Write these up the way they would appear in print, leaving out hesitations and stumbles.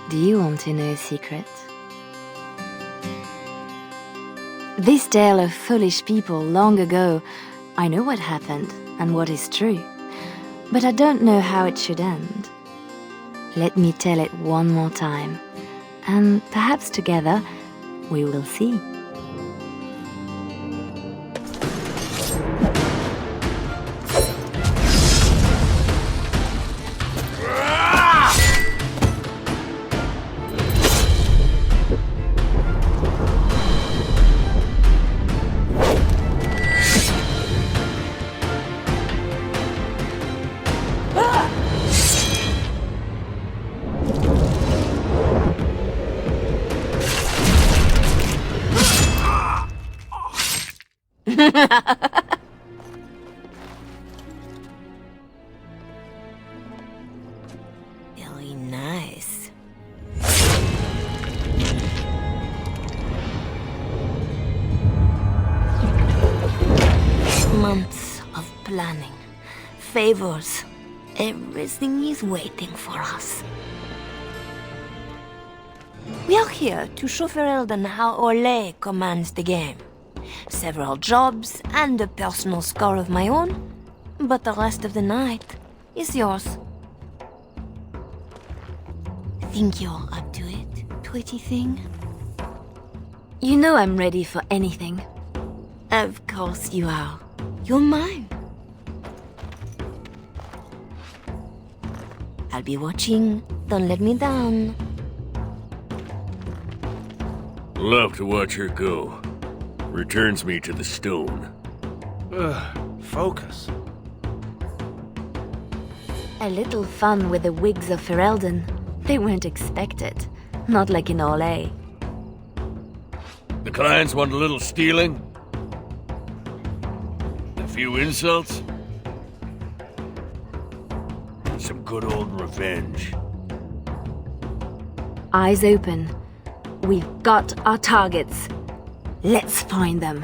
Do you want to know a secret? This tale of foolish people long ago, I know what happened and what is true, but I don't know how it should end. Let me tell it one more time, and perhaps together we will see. Very nice. Months of planning, favors, everything is waiting for us. We are here to show Ferelden how Orlais commands the game. Several jobs and a personal score of my own, but the rest of the night is yours. Think you're up to it, pretty thing? You know I'm ready for anything. Of course you are. You're mine. I'll be watching. Don't let me down. Love to watch her go. Returns me to the stone. Focus. A little fun with the wigs of Ferelden. They weren't expected. Not like in Orlais. The clients want a little stealing? A few insults? Some good old revenge. Eyes open. We've got our targets. Let's find them.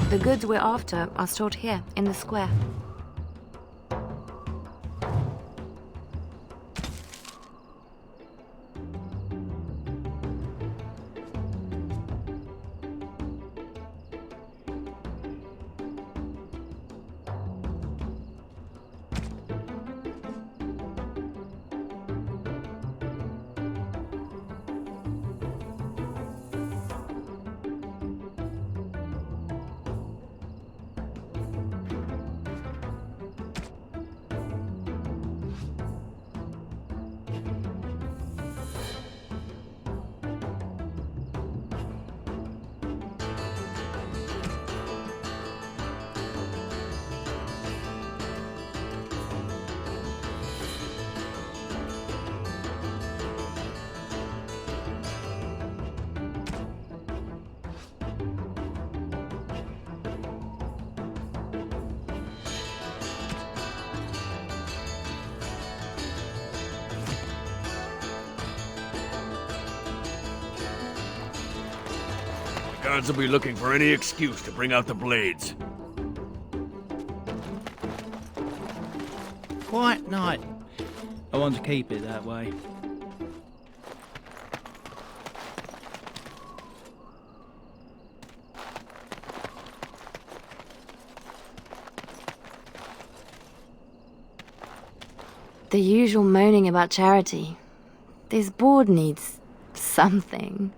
The goods we're after are stored here, in the square. Guards will be looking for any excuse to bring out the blades. Quiet night. I want to keep it that way. The usual moaning about charity. This board needs something.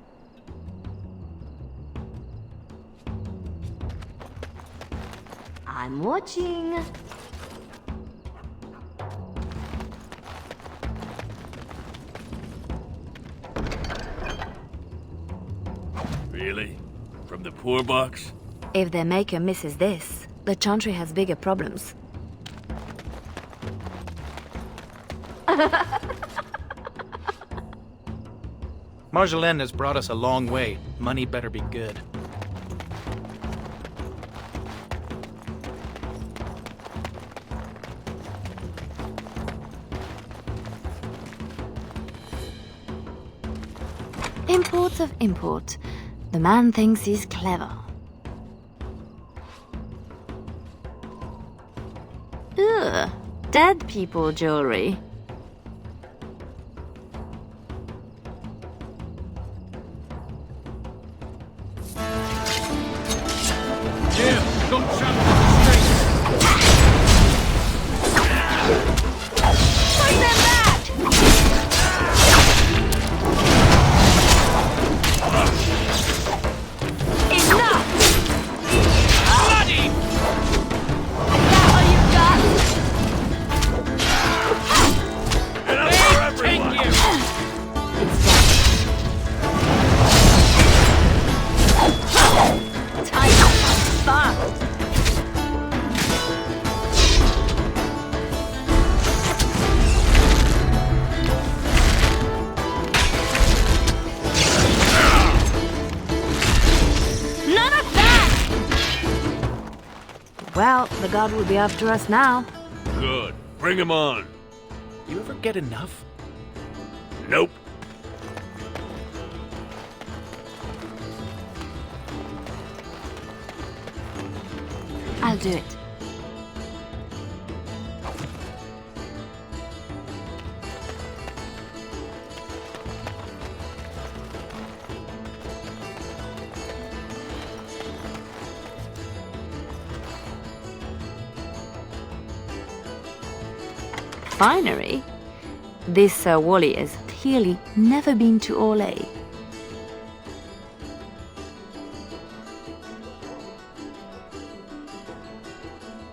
I'm watching. Really? From the poor box? If their maker misses this, the Chantry has bigger problems. Marjolaine has brought us a long way. Money better be good. Imports of import. The man thinks he's clever. Ugh, dead people jewelry. God will be after us now. Good. Bring him on. You ever get enough? Nope. I'll do it. Finery? This Sir Wally has clearly never been to Orlais.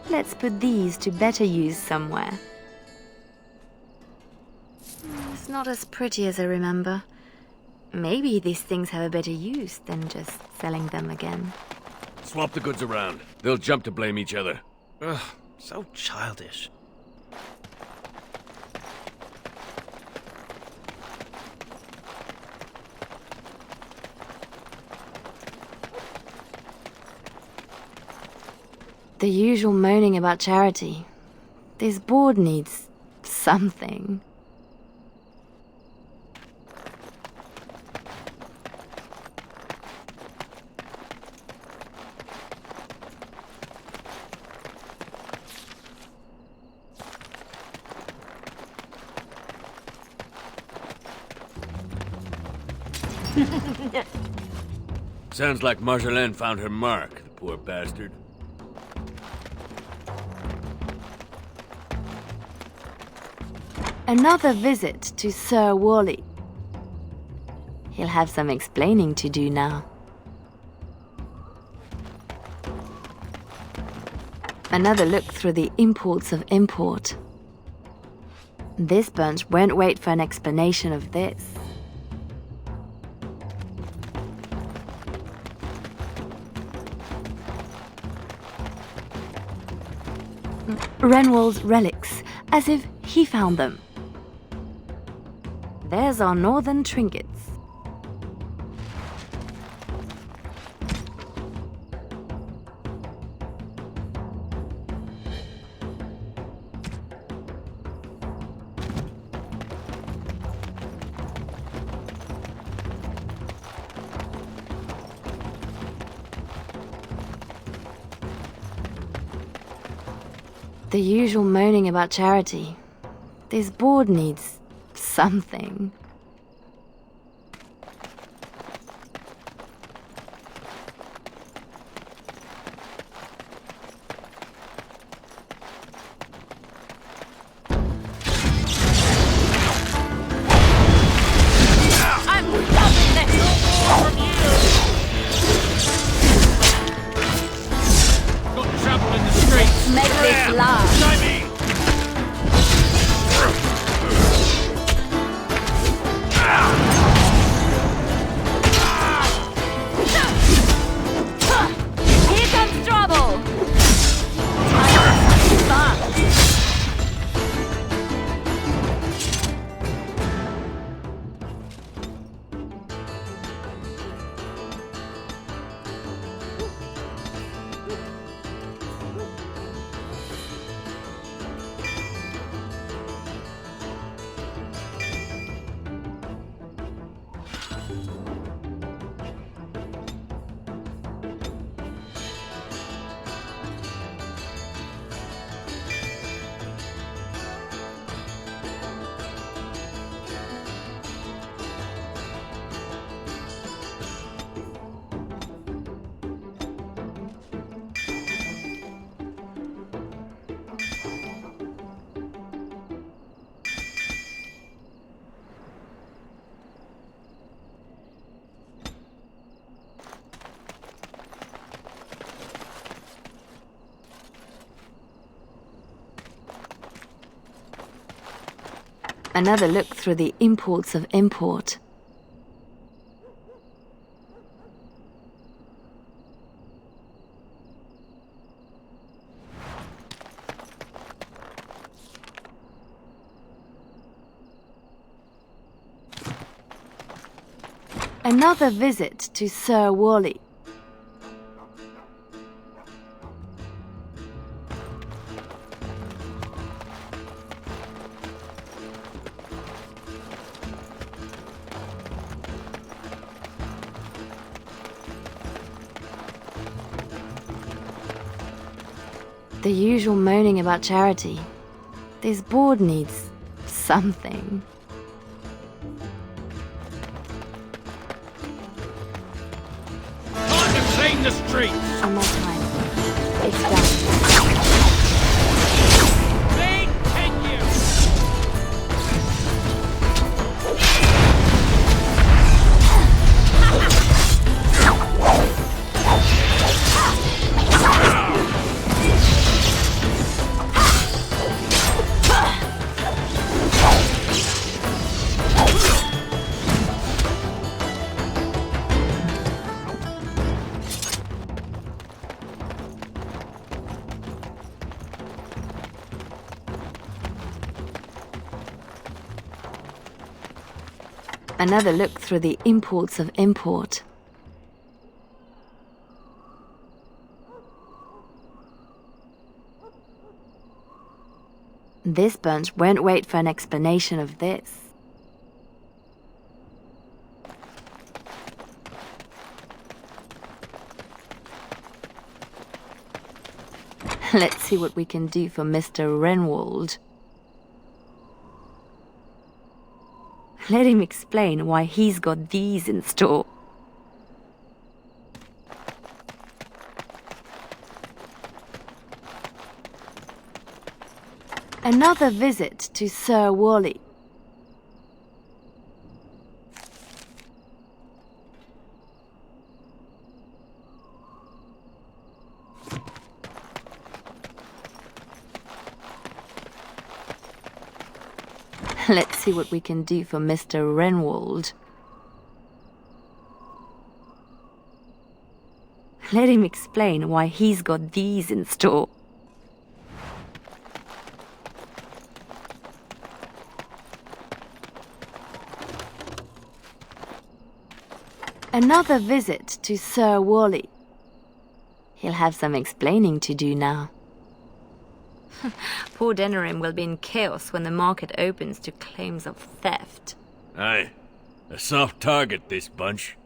Let's put these to better use somewhere. It's not as pretty as I remember. Maybe these things have a better use than just selling them again. Swap the goods around. They'll jump to blame each other. Ugh, so childish. The usual moaning about charity. This board needs something. Sounds like Marjolaine found her mark, the poor bastard. Another visit to Sir Wally. He'll have some explaining to do now. Another look through the imports of import. This bunch won't wait for an explanation of this. Renwall's relics, as if he found them. There's our northern trinkets. The usual moaning about charity. This board needs something. Make this last. Here comes trouble. Another look through the imports of import. Another visit to Sir Wally. The usual moaning about charity. This board needs something. Time to clean the streets! On my time. It's done. Big thank you! Another look through the imports of import. This bunch won't wait for an explanation of this. Let's see what we can do for Mr. Renwald. Let him explain why he's got these in store. Another visit to Sir Wally. Let's see what we can do for Mr. Renwald. Let him explain why he's got these in store. Another visit to Sir Wally. He'll have some explaining to do now. Poor Denerim will be in chaos when the market opens to claims of theft. Aye. A soft target, this bunch.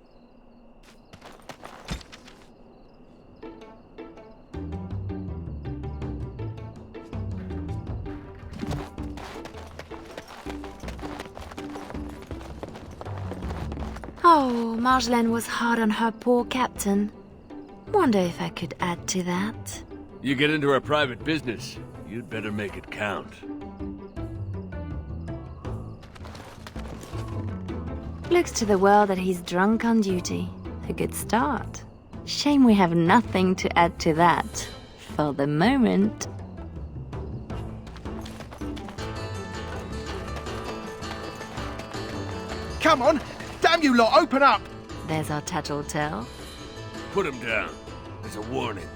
Oh, Marjolайн was hard on her poor captain. Wonder if I could add to that. You get into our private business, you'd better make it count. Looks to the world that he's drunk on duty. A good start. Shame we have nothing to add to that. For the moment. Come on! Damn you lot, open up! There's our tattletale. Put him down. There's a warning.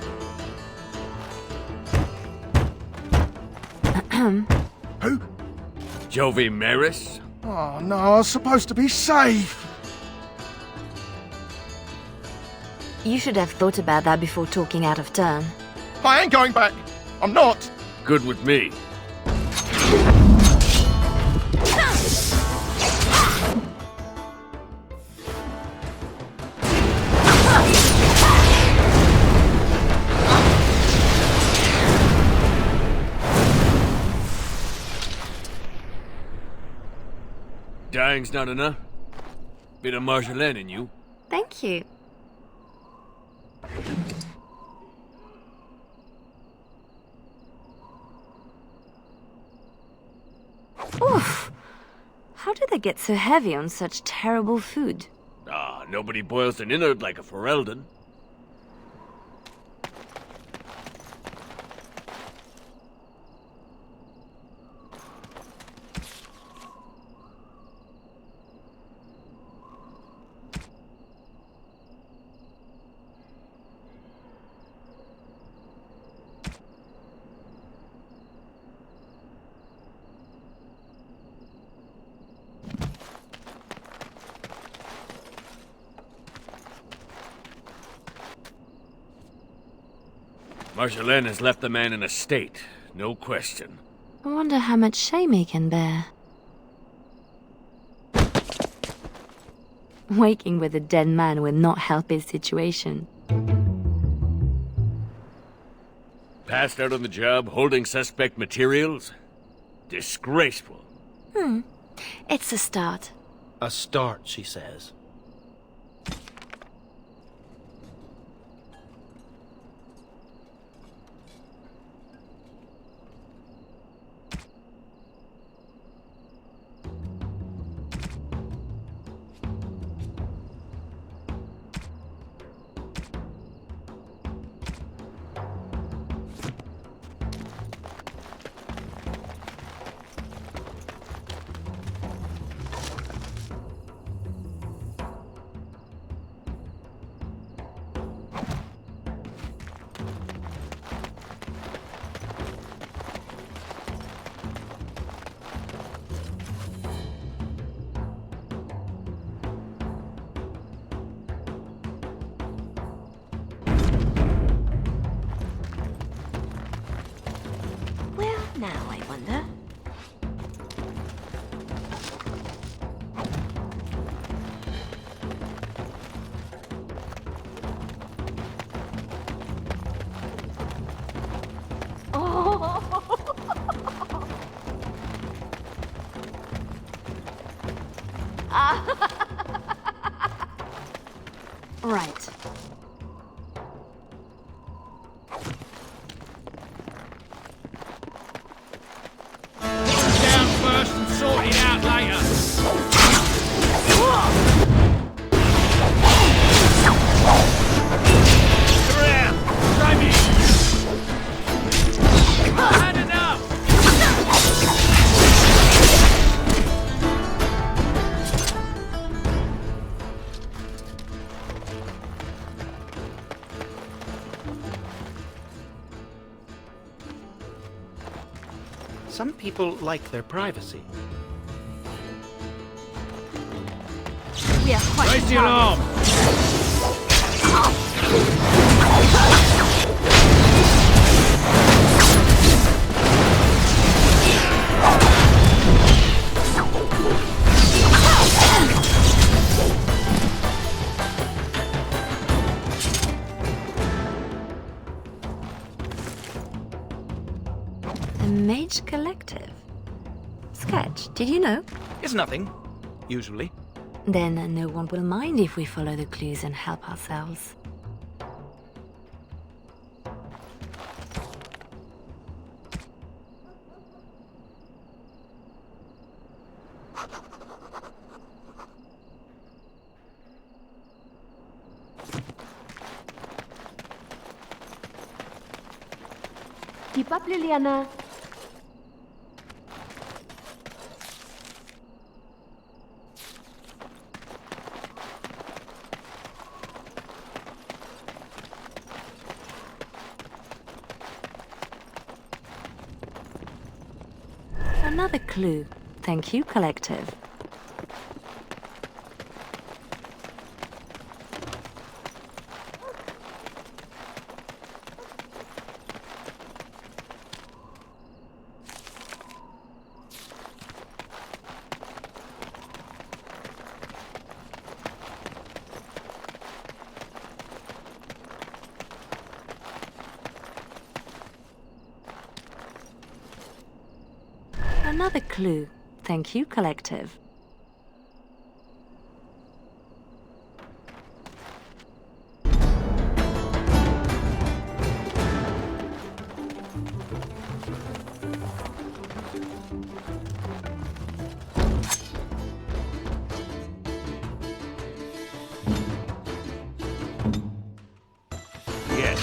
Who? Jovi Maris? Oh no, I was supposed to be safe! You should have thought about that before talking out of turn. I ain't going back! I'm not! Good with me. Dying's not enough. Bit of Marjolайн in you. Thank you. Oof! How do they get so heavy on such terrible food? Ah, nobody boils an innard like a Ferelden. Marjolайн has left the man in a state, no question. I wonder how much shame he can bear. Waking with a dead man will not help his situation. Passed out on the job holding suspect materials? Disgraceful. It's a start. A start, she says. Now, I wonder. Right. Down first and sort it out later. Around. Try me. Had enough. Some people like their privacy. We are quite Raise the alarm! The Mage Collective. Sketch, did you know? It's nothing, usually. Then no one will mind if we follow the clues and help ourselves. Keep up, Liliana. Another clue. Thank you, Collective. Another clue. Thank you, Collective. Yes.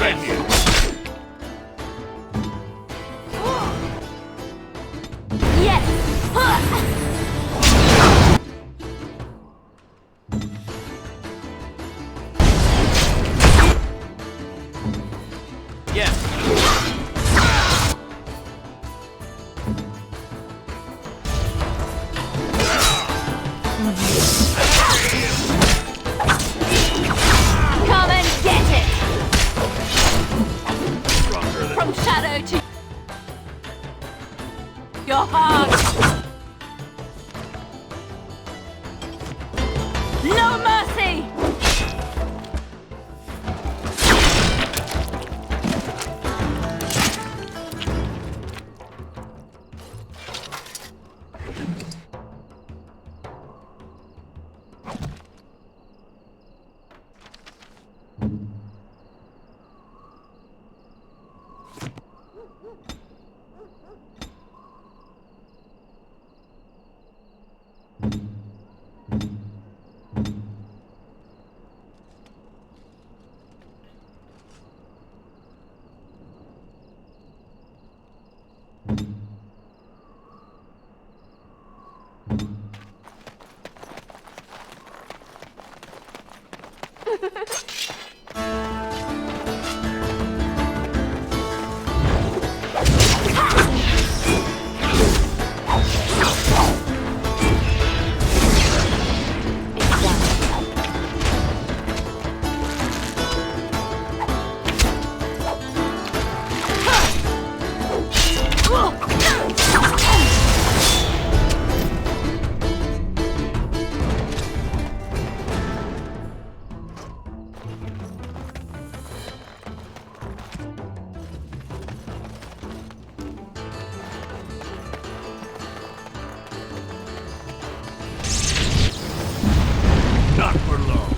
behind you. Yes! Yes. Come and get it! Stronger than From shadow to your heart! No mercy! not for long.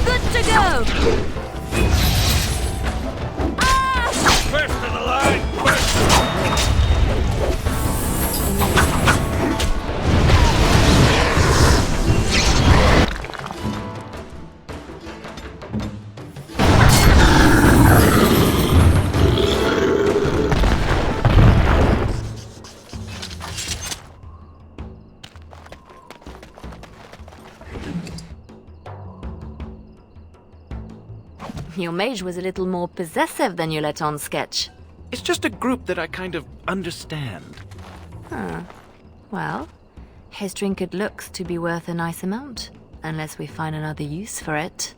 Good to go! First to the line, first. Your mage was a little more possessive than you let on, Sketch. It's just a group that I kind of understand. Well, his trinket looks to be worth a nice amount, unless we find another use for it.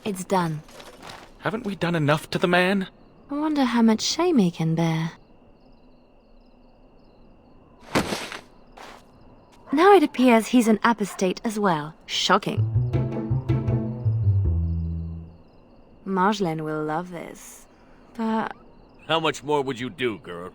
It's done. Haven't we done enough to the man? I wonder how much shame he can bear. Now it appears he's an apostate as well. Shocking. Marjolaine will love this. But How much more would you do, girl?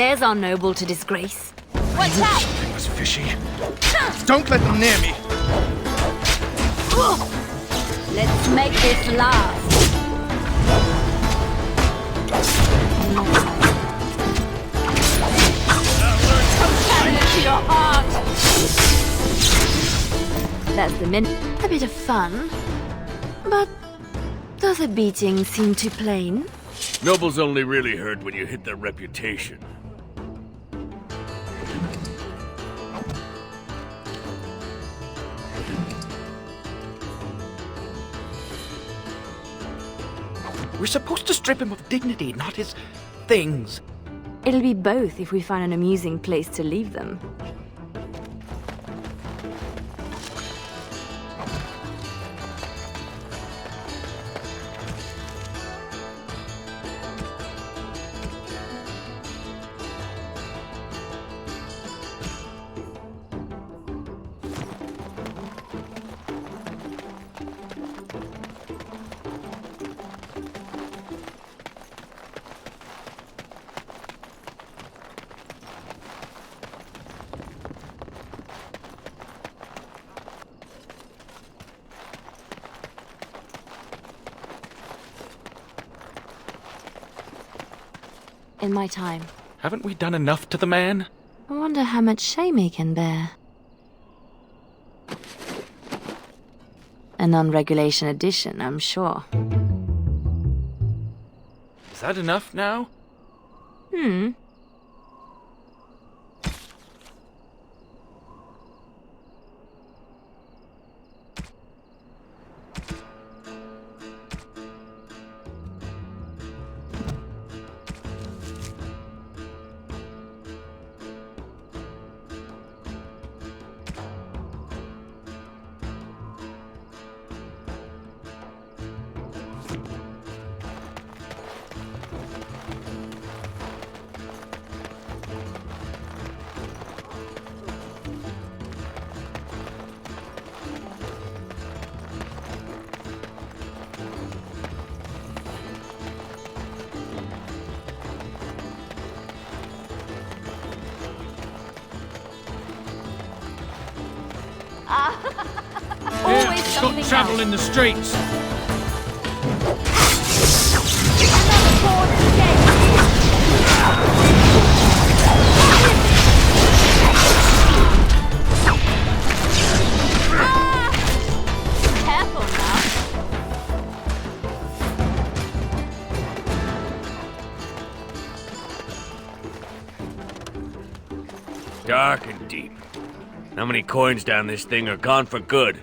there's our noble to disgrace. Watch out! It was fishy. Don't let them near me. Let's make this last. your heart! That's the minute. A bit of fun. But does the beating seem too plain? Nobles only really hurt when you hit their reputation. We're supposed to strip him of dignity, not his things. It'll be both if we find an amusing place to leave them. In my time. Haven't we done enough to the man? I wonder how much shame he can bear. A non-regulation edition, I'm sure. Is that enough now? Always something travel else. in the streets. Another board escape. Careful now. Dark and deep. How many coins down this thing are gone for good?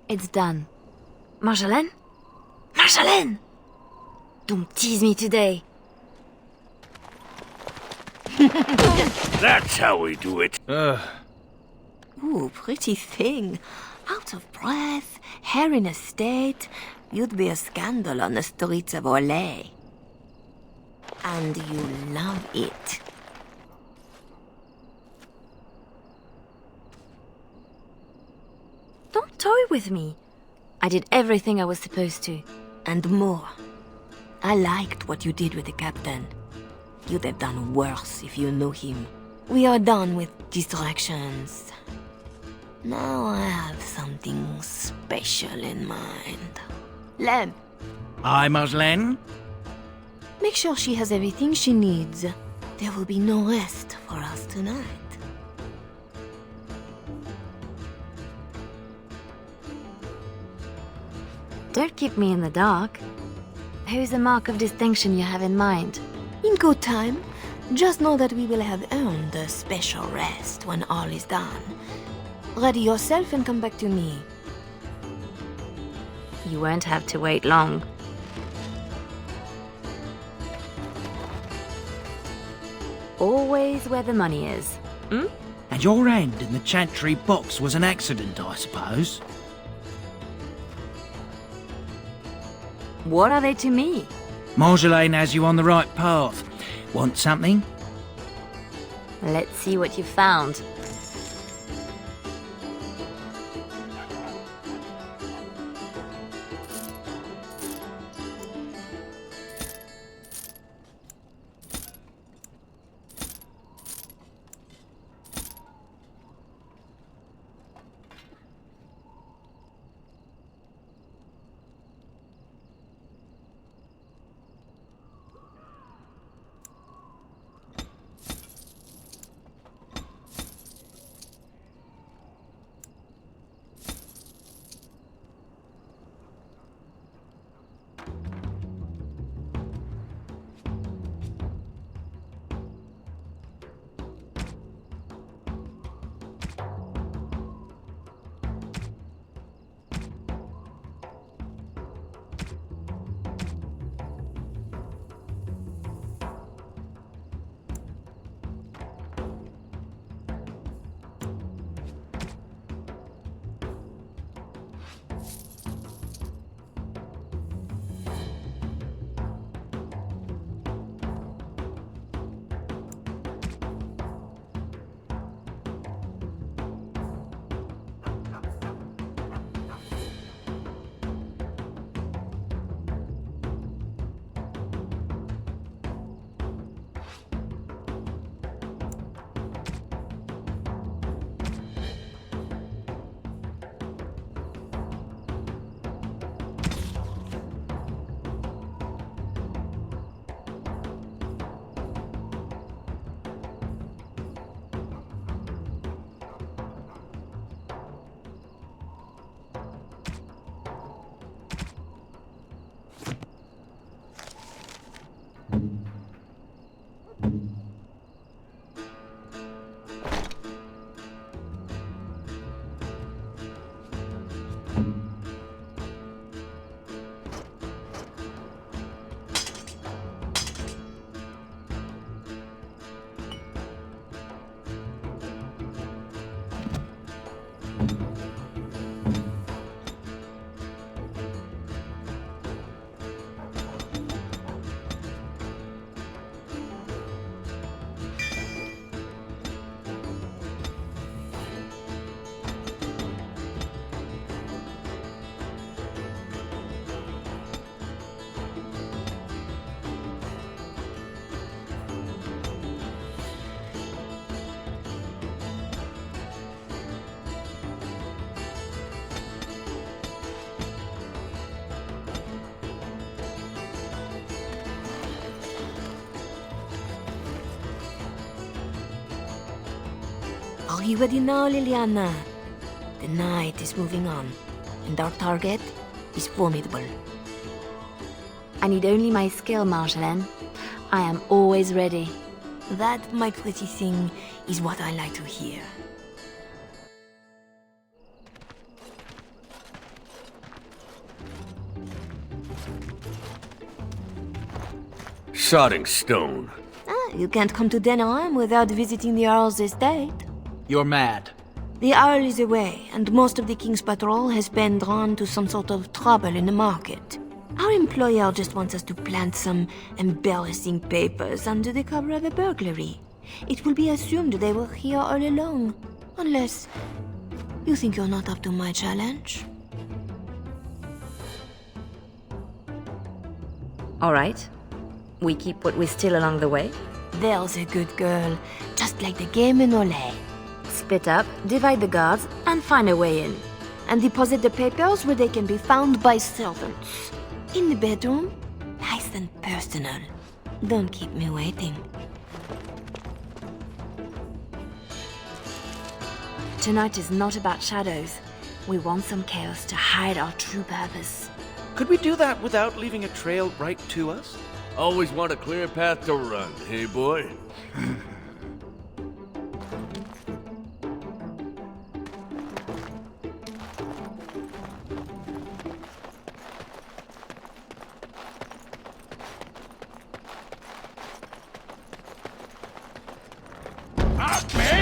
It's done. Marjolaine? Marjolaine! Don't tease me today. That's how we do it. Ooh, pretty thing. Out of breath, hair in a state. You'd be a scandal on the streets of Orlais. And you love it. Don't toy with me. I did everything I was supposed to. And more. I liked what you did with the captain. You'd have done worse if you knew him. We are done with distractions. Now I have something special in mind. Lem, Aye, Marjolайн? make sure she has everything she needs. There will be no rest for us tonight. Don't keep me in the dark. Who's the mark of distinction you have in mind? In good time, just know that we will have earned a special rest when all is done. Ready yourself and come back to me. You won't have to wait long. Always where the money is. Hmm? And your hand in the chantry box was an accident, I suppose? What are they to me? Marjolaine has you on the right path. Want something? Let's see what you found. Are you ready now, Leliana? The night is moving on, and our target is formidable. I need only my skill, Marjolайн. I am always ready. That, my pretty thing, is what I like to hear. Sodding stone. You can't come to Denham without visiting the Earl's estate. You're mad. The Earl is away, and most of the King's patrol has been drawn to some sort of trouble in the market. Our employer just wants us to plant some embarrassing papers under the cover of a burglary. It will be assumed they were here all along. Unless you think you're not up to my challenge. All right. We keep what we steal along the way. There's a good girl, just like the game in Olay. Split up, divide the guards, and find a way in. And deposit the papers where they can be found by servants. In the bedroom, nice and personal. Don't keep me waiting. Tonight is not about shadows. We want some chaos to hide our true purpose. Could we do that without leaving a trail right to us? Always want a clear path to run, hey boy?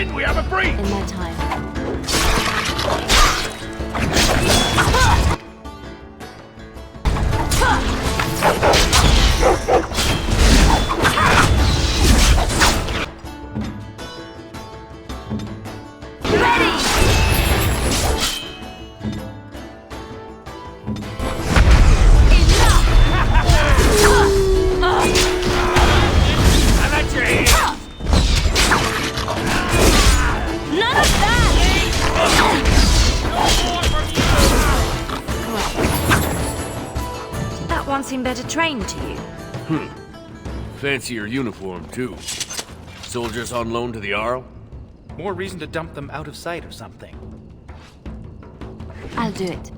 in, we have a break! In my time. Seem better trained to you. Fancier uniform, too. Soldiers on loan to the Arl? More reason to dump them out of sight or something. I'll do it.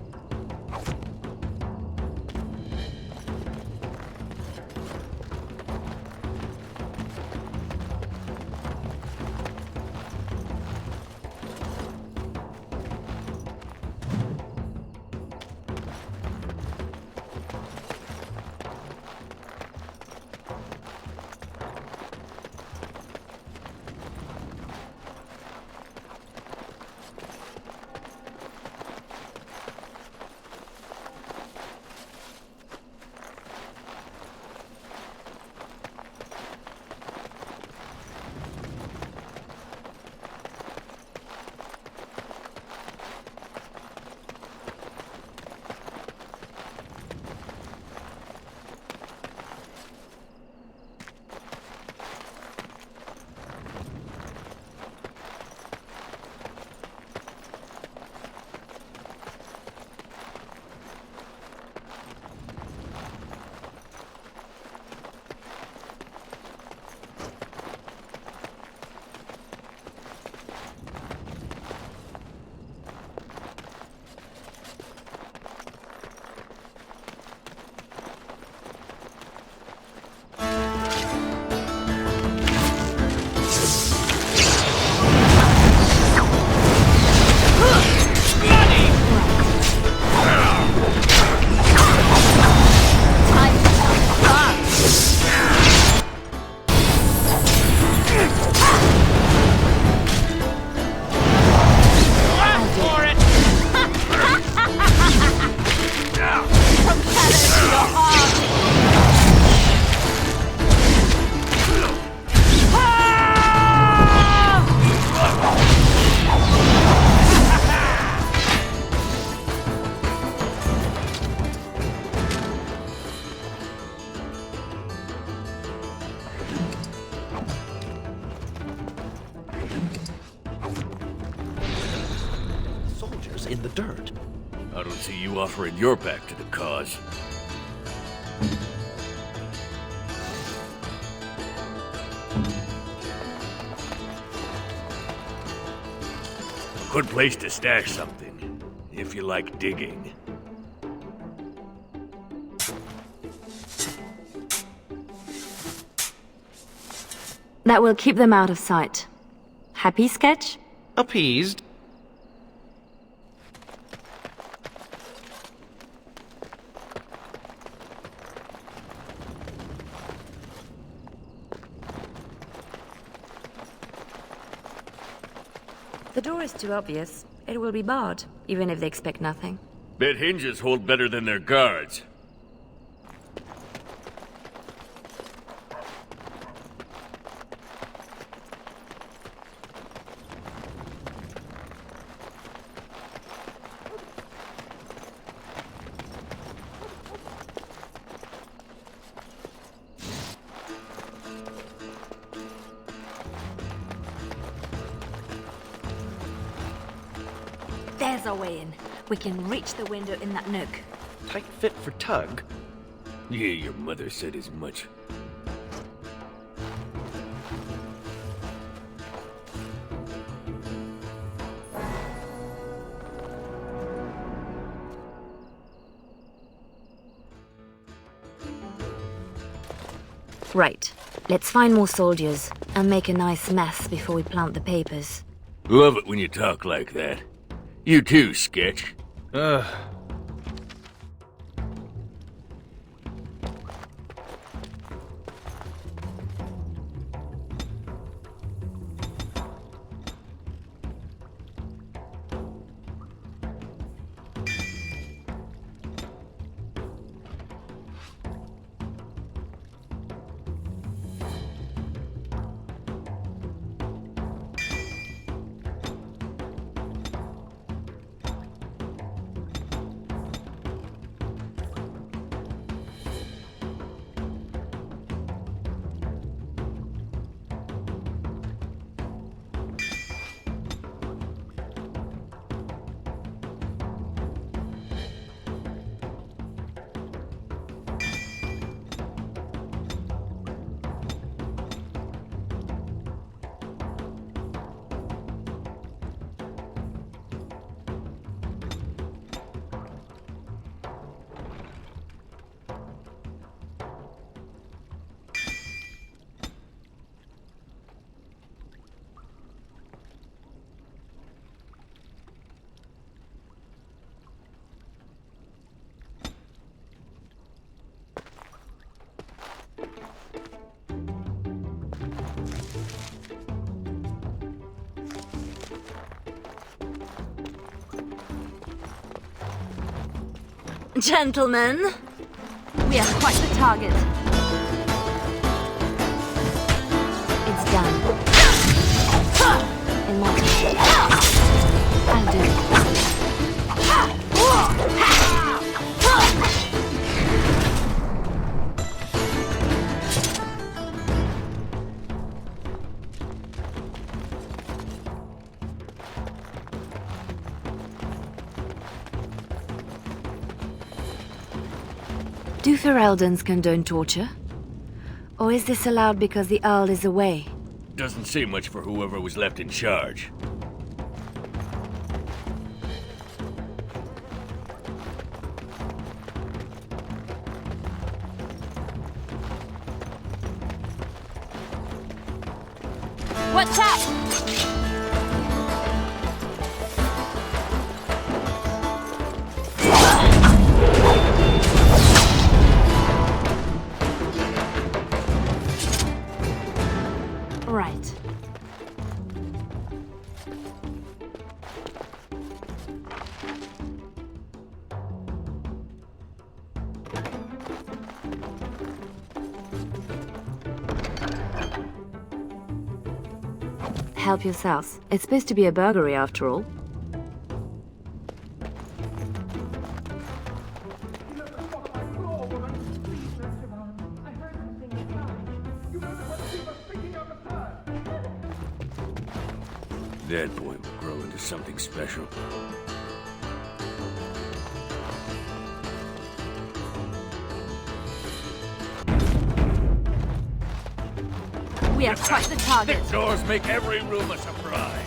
In the dirt. I don't see you offering your back to the cause. Good place to stash something, if you like digging. That will keep them out of sight. Happy, Sketch? Appeased. The door is too obvious. It will be barred, even if they expect nothing. Bet hinges hold better than their guards. There's our way in. We can reach the window in that nook. Tight fit for Tug. Yeah, your mother said as much. Right. Let's find more soldiers and make a nice mess before we plant the papers. Love it when you talk like that. You too, Sketch. Gentlemen, we are quite the target. It's done. In my time. I'll do it. Do Fereldans condone torture? Or is this allowed because the Earl is away? Doesn't say much for whoever was left in charge. What's that? Right. Help yourselves. It's supposed to be a burglary after all. That boy will grow into something special. We are quite the target. Thick doors make every room a surprise.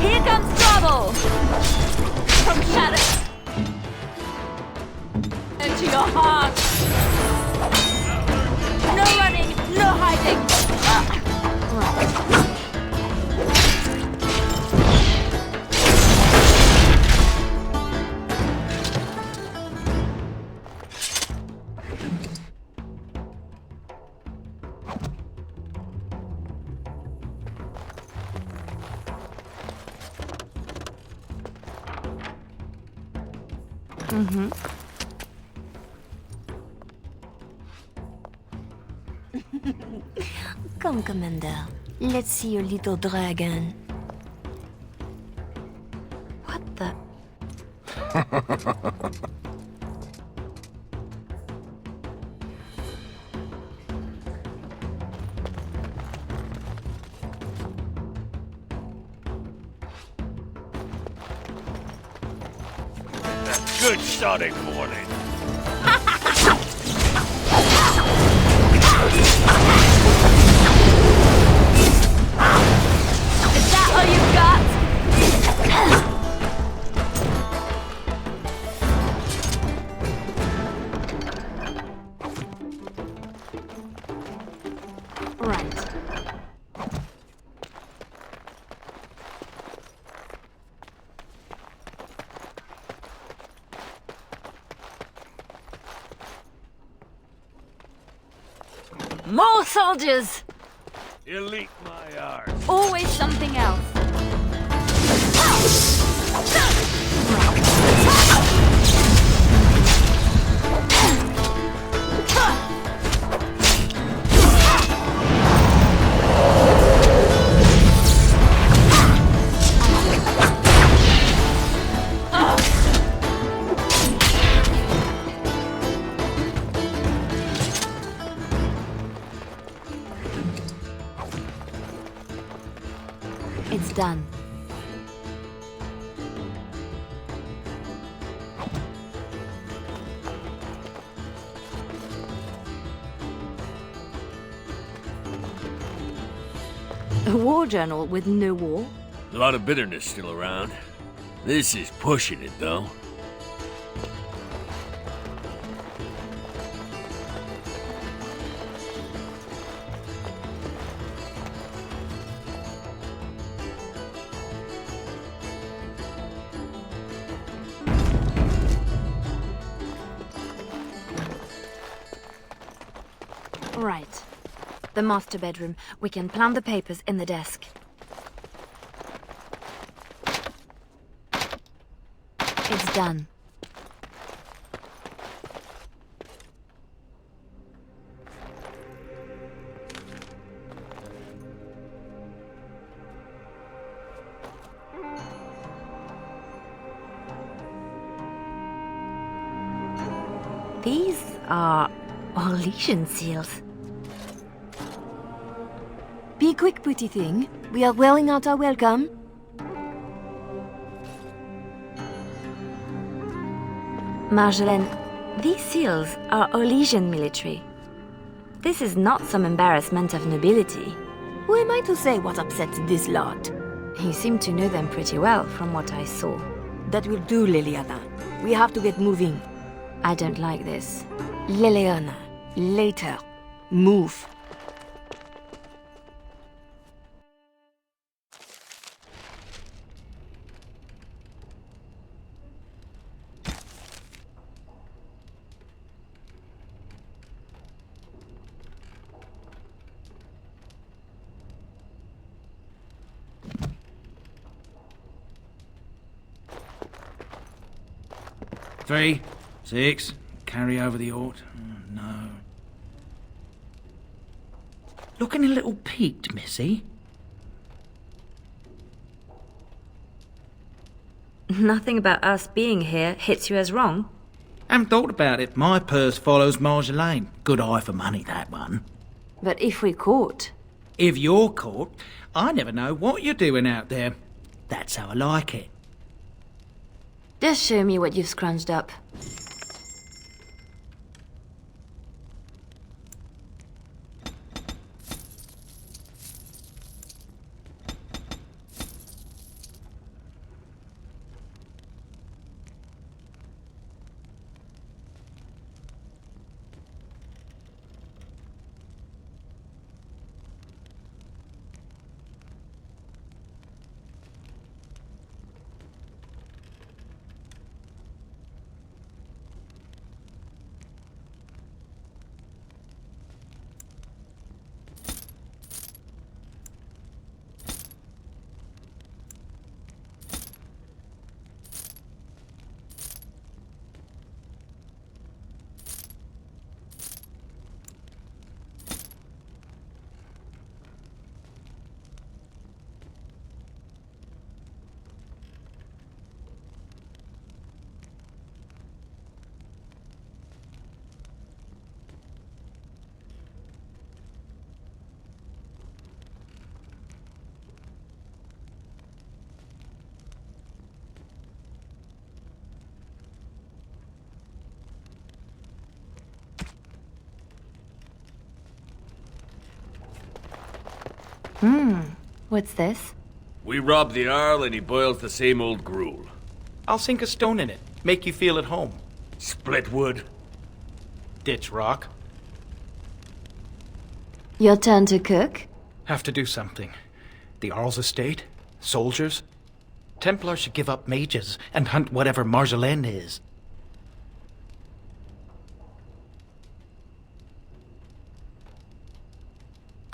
Here comes trouble! From shadows! Into your heart! No running, no hiding! Come, Commander. Let's see your little dragon. What the? Good starting morning. Is that all you've got? Right. More soldiers! Elite my art. Always something else. It's done. A war journal with no war? A lot of bitterness still around. This is pushing it, though. Right. The master bedroom. We can plant the papers in the desk. It's done. These are Oрлесиan seals. Be quick, pretty thing. We are wearing out our welcome. Marjolaine, these seals are Oрлесиan military. This is not some embarrassment of nobility. Who am I to say what upsets this lot? You seem to know them pretty well from what I saw. That will do, Leliana. We have to get moving. I don't like this. Leliana, later. Move. Three, 6, carry over the ought. Oh, no. Looking a little peaked, missy. Nothing about us being here hits you as wrong. Haven't thought about it. My purse follows Marjolайн. Good eye for money, that one. But if we're caught... If you're caught, I never know what you're doing out there. That's how I like it. Just show me what you've scrunched up. What's this? We rob the Arl and he boils the same old gruel. I'll sink a stone in it, make you feel at home. Split wood. Ditch rock. Your turn to cook? Have to do something. The Arl's estate? Soldiers? Templars should give up mages and hunt whatever Marjolaine is.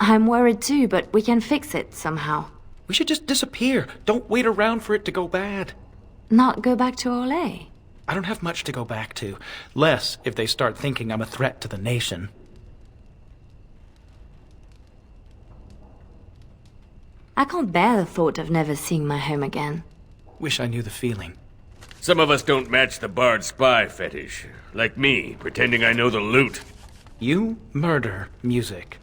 I'm worried too, but we can fix it somehow. We should just disappear. Don't wait around for it to go bad. Not go back to Oрле? I don't have much to go back to. Less if they start thinking I'm a threat to the nation. I can't bear the thought of never seeing my home again. Wish I knew the feeling. Some of us don't match the bard spy fetish. Like me, pretending I know the loot. You murder music.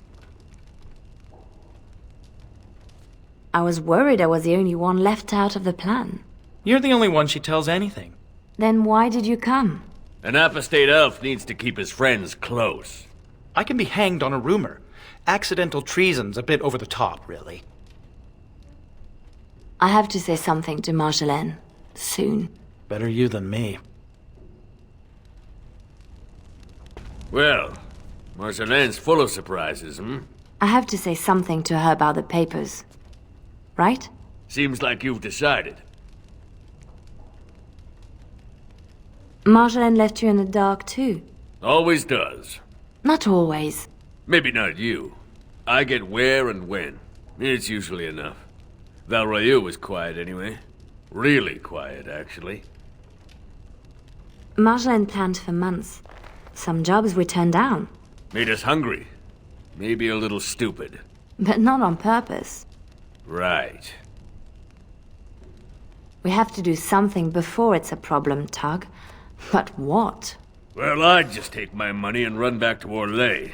I was worried I was the only one left out of the plan. You're the only one she tells anything. Then why did you come? An apostate elf needs to keep his friends close. I can be hanged on a rumor. Accidental treason's a bit over the top, really. I have to say something to Marjolaine. Soon. Better you than me. Well, Marjolaine's full of surprises, hmm? I have to say something to her about the papers. Right? Seems like you've decided. Marjolaine left you in the dark too. Always does. Not always. Maybe not you. I get where and when. It's usually enough. Valrayu was quiet anyway. Really quiet, actually. Marjolaine planned for months. Some jobs we turned down. Made us hungry. Maybe a little stupid. But not on purpose. Right. We have to do something before it's a problem, Tug. But what? Well, I'd just take my money and run back to Orlais.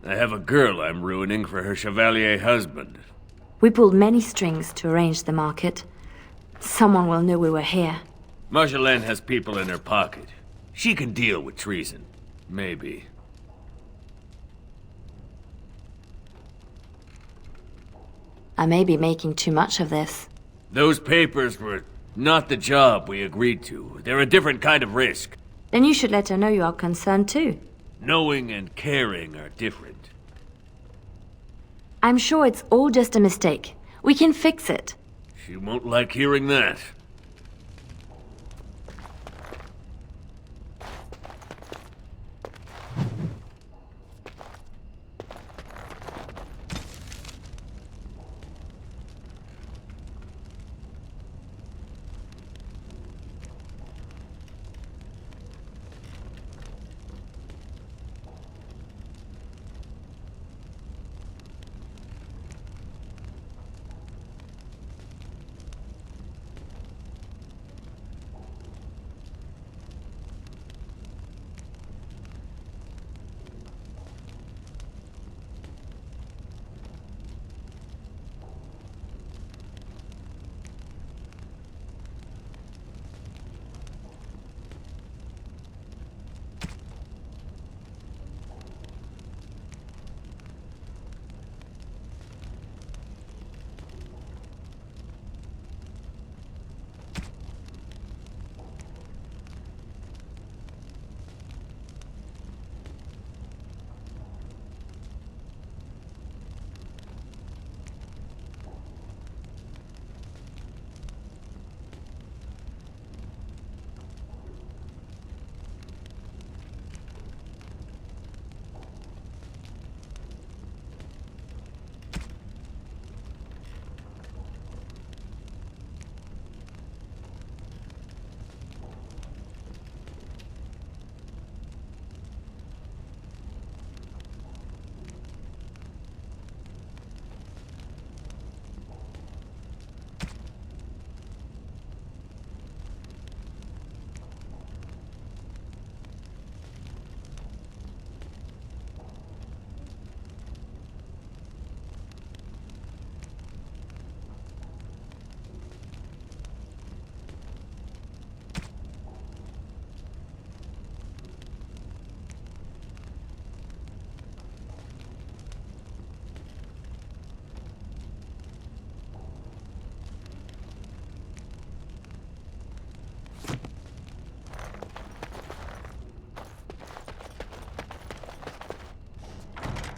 I have a girl I'm ruining for her chevalier husband. We pulled many strings to arrange the market. Someone will know we were here. Marjolaine has people in her pocket. She can deal with treason. Maybe. I may be making too much of this. Those papers were not the job we agreed to. They're a different kind of risk. Then you should let her know you are concerned too. Knowing and caring are different. I'm sure it's all just a mistake. We can fix it. She won't like hearing that.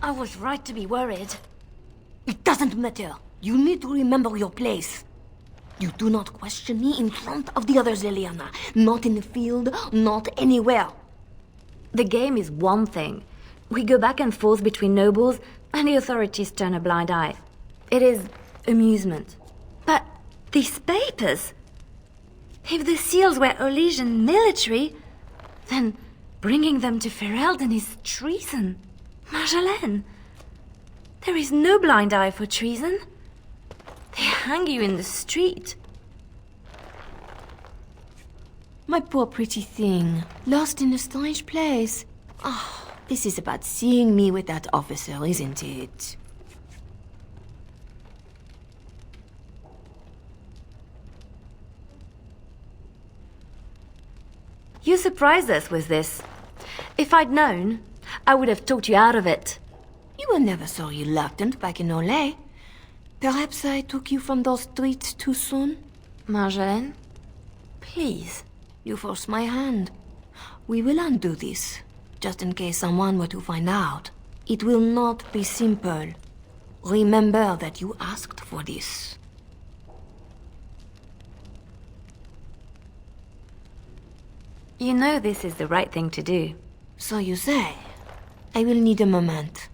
I was right to be worried. It doesn't matter. You need to remember your place. You do not question me in front of the others, Leliana. Not in the field, not anywhere. The game is one thing. We go back and forth between nobles, and the authorities turn a blind eye. It is amusement. But these papers... If the seals were Orlesian military, then bringing them to Ferelden is treason. Marjolaine, there is no blind eye for treason. They hang you in the street. My poor pretty thing, lost in a strange place. Ah, this is about seeing me with that officer, isn't it? You surprised us with this. If I'd known, I would have talked you out of it. You were never so reluctant back in Olay. Perhaps I took you from those streets too soon? Marjolaine, please. You forced my hand. We will undo this, just in case someone were to find out. It will not be simple. Remember that you asked for this. You know this is the right thing to do. So you say. I will need a moment.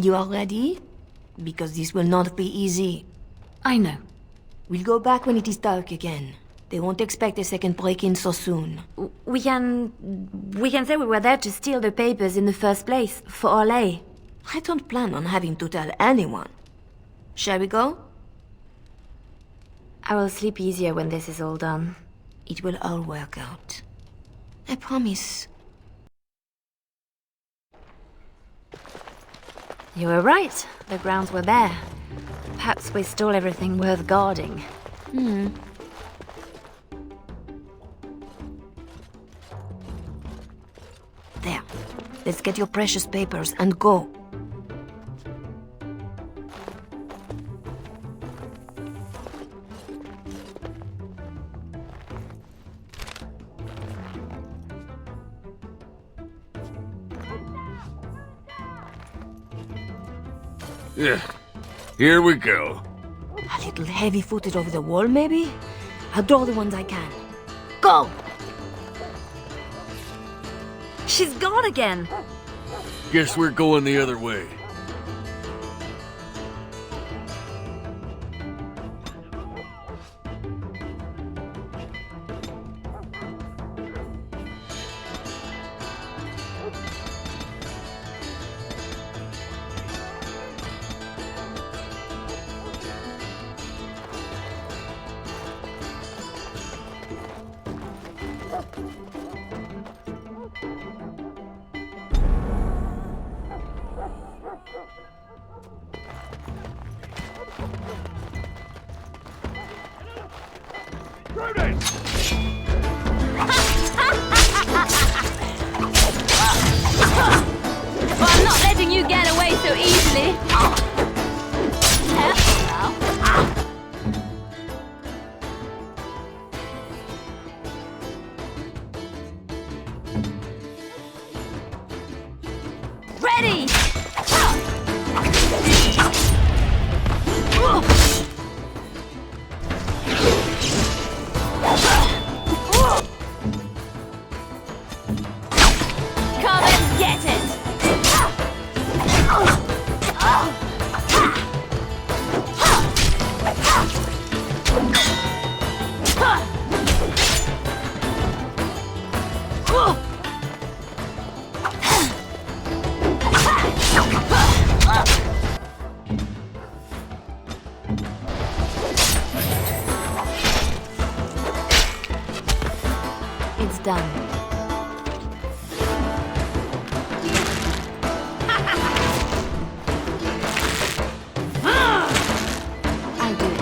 You are ready? Because this will not be easy. I know. We'll go back when it is dark again. They won't expect a second break-in so soon. We can say we were there to steal the papers in the first place, for Orlais. I don't plan on having to tell anyone. Shall we go? I will sleep easier when this is all done. It will all work out. I promise. You were right. The grounds were bare. Perhaps we stole everything worth guarding. There. Let's get your precious papers and go. Yeah. Here we go. A little heavy-footed over the wall, maybe? I'll draw the ones I can. Go! She's gone again! Guess we're going the other way. Well, I'm not letting you get away so easily. Ready! Come and get it! It's done. I'll do it.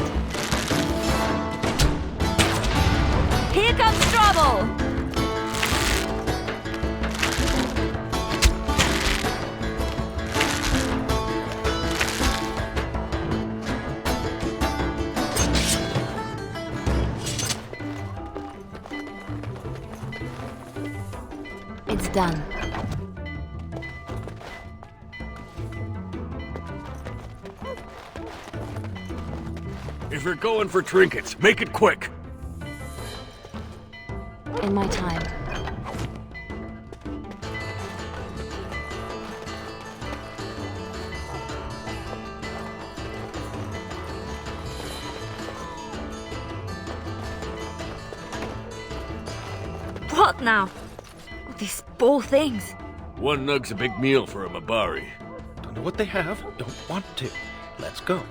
Here comes trouble! It's done. If you're going for trinkets, make it quick. In my time. What now? These poor things. One nug's a big meal for a Mabari. Don't know what they have, don't want to. Let's go.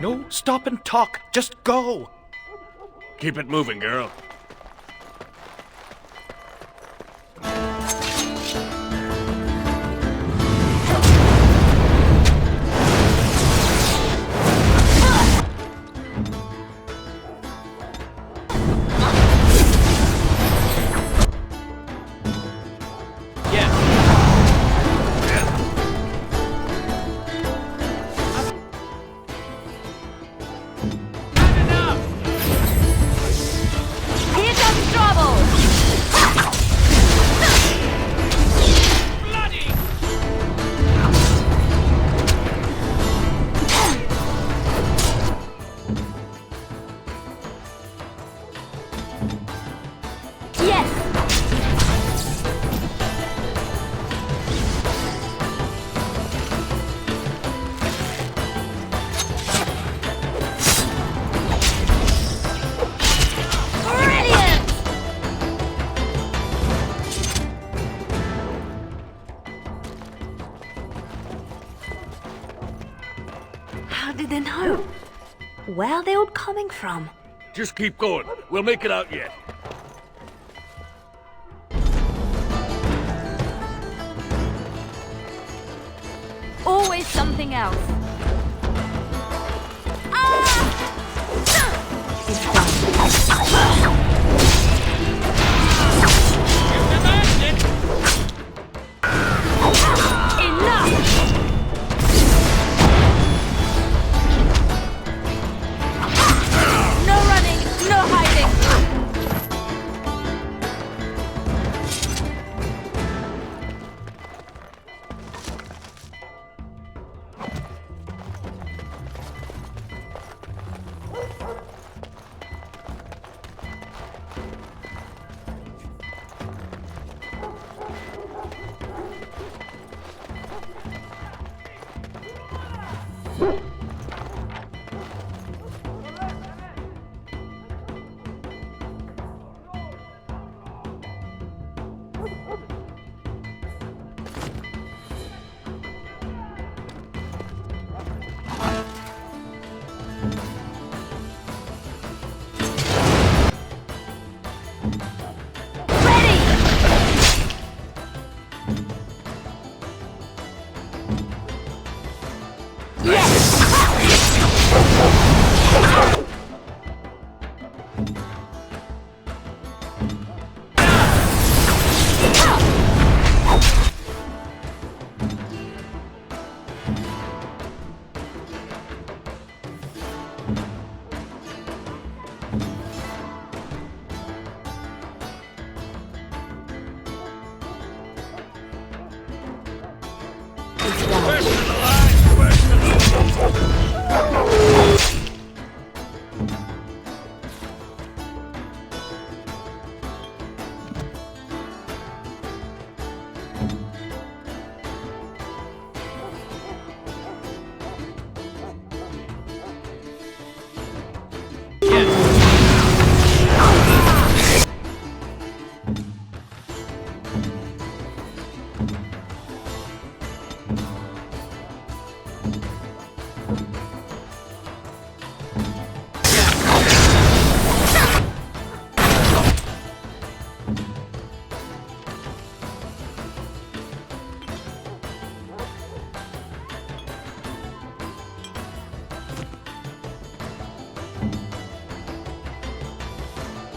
No, stop and talk. Just go. Keep it moving, girl. How did they know? Where are they all coming from? Just keep going. We'll make it out yet. Always something else.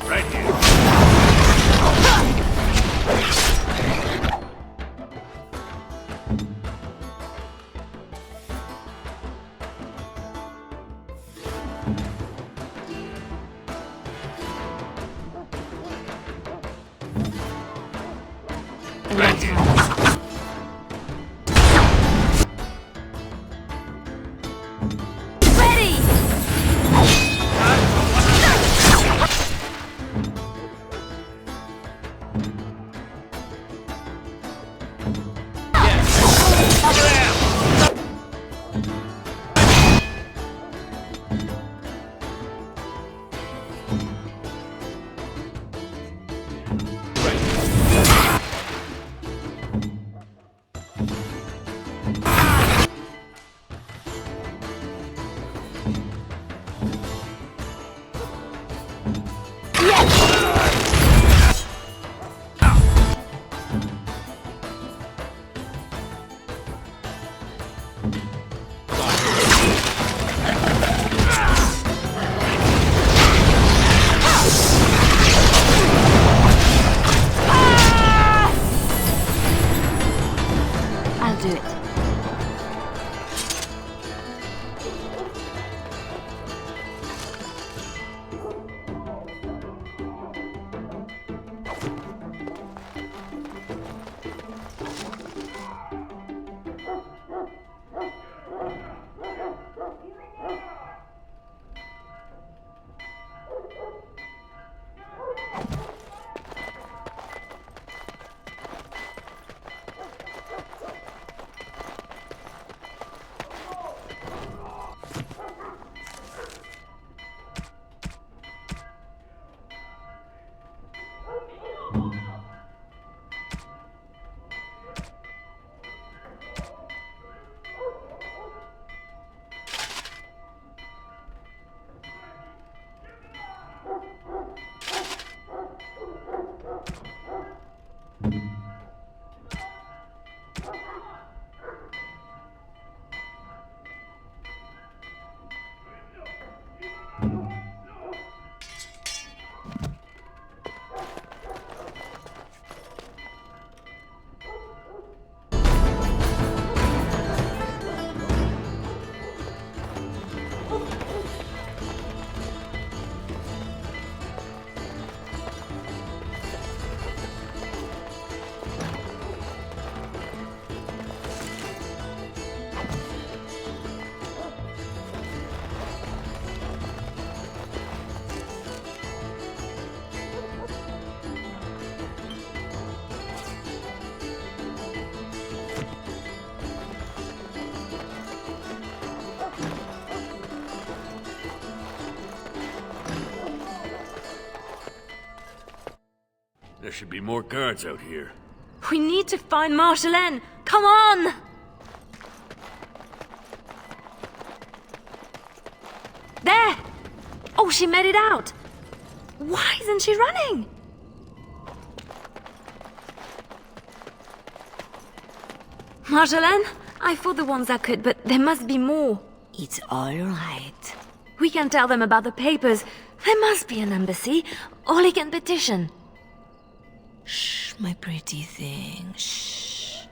Right here. Right here. should be more guards out here. We need to find Marjolайн. Come on! There! Oh, she made it out. Why isn't she running? Marjolайн, I fought the ones I could, but there must be more. It's all right. We can tell them about the papers. There must be an embassy, or they can petition. Shh, my pretty thing, shh.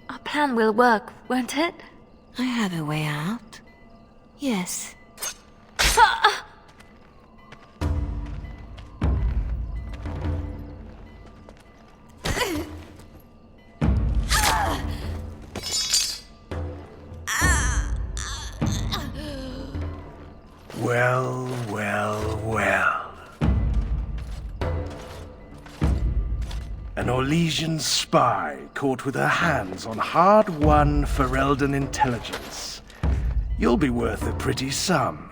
Our plan will work, won't it? I have a way out. Yes. Well, well, well. An Orlesian spy caught with her hands on hard-won Ferelden intelligence. You'll be worth a pretty sum.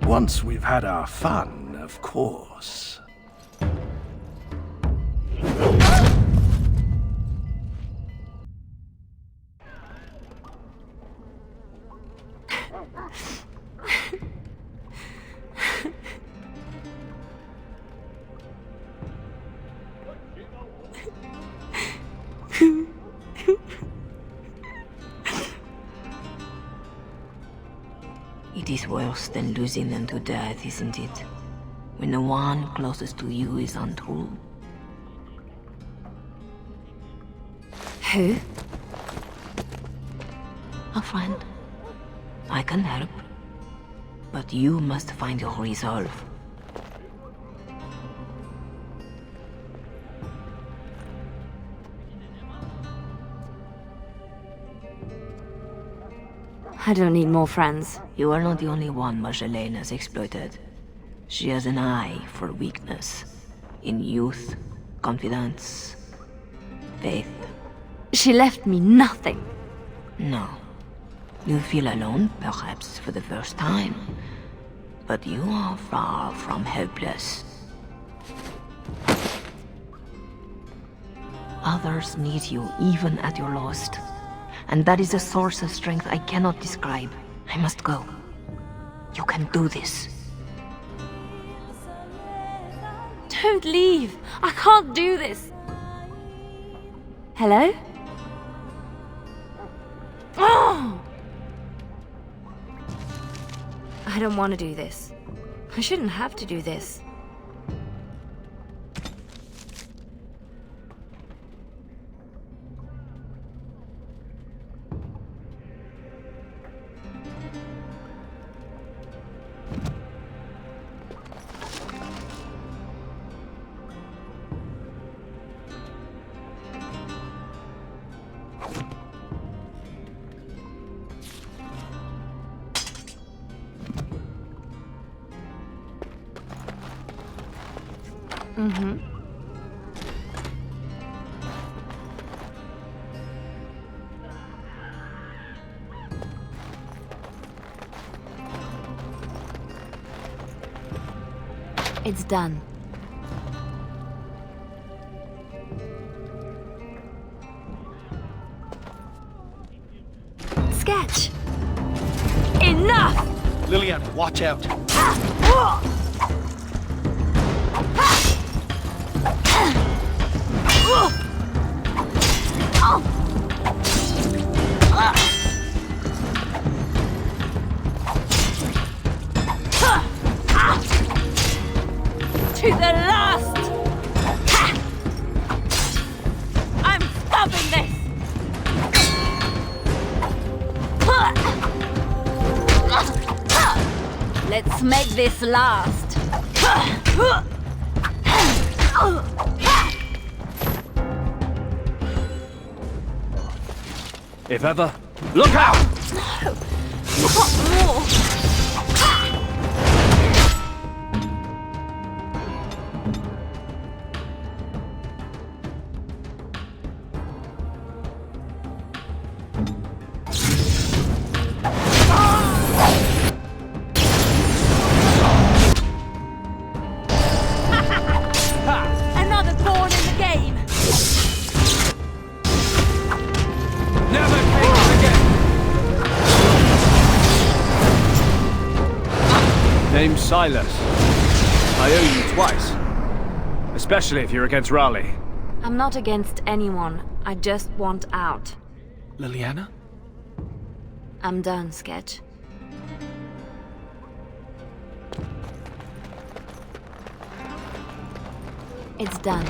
Once we've had our fun, of course. It is worse than losing them to death, isn't it? When the one closest to you is untrue. Who? A friend. I can help. But you must find your resolve. I don't need more friends. You are not the only one Marjolайн has exploited. She has an eye for weakness. In youth, confidence, faith. She left me nothing. No. You feel alone, perhaps, for the first time. But you are far from helpless. Others need you even at your lowest. And that is a source of strength I cannot describe. I must go. You can do this. Don't leave. I can't do this. Hello? Oh! I don't want to do this. I shouldn't have to do this. It's done. Sketch! Enough! Lillian, watch out. To the last! I'm stopping this! Let's make this last! If ever, look out! No! Not more! name's Silas. I owe you twice. Especially if you're against Raleigh. I'm not against anyone. I just want out. Leliana? I'm done, Sketch. It's done.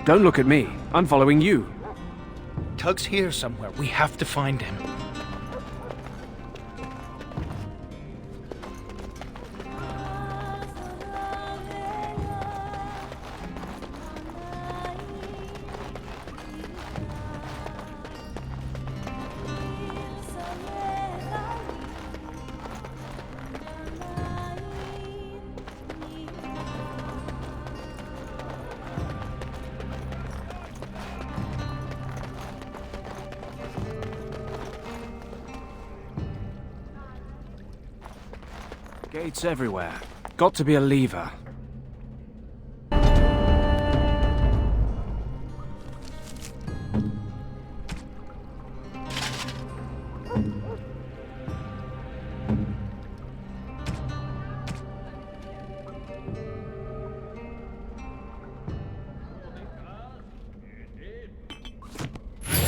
Don't look at me. I'm following you. Tug's here somewhere. We have to find him. Gates everywhere. Got to be a lever.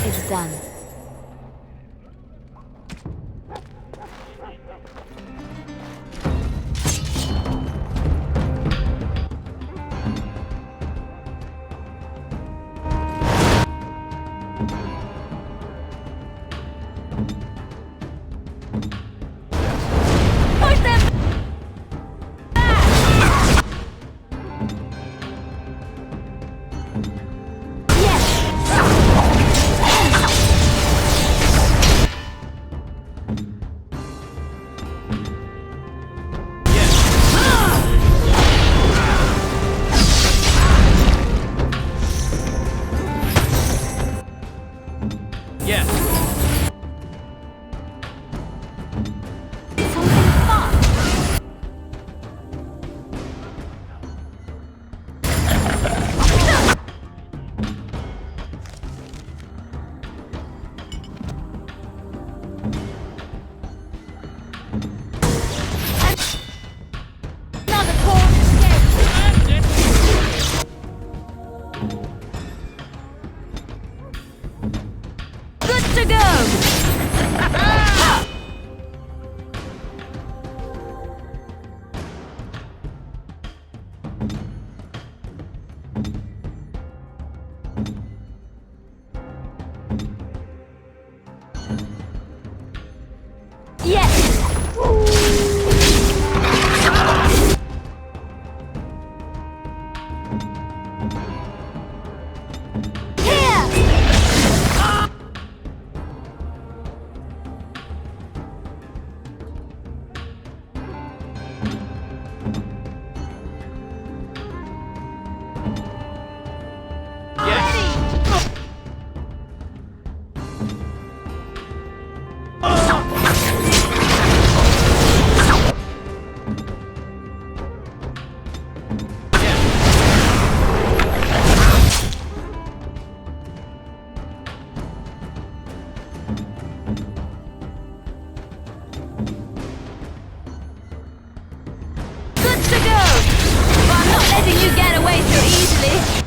It's done. Really?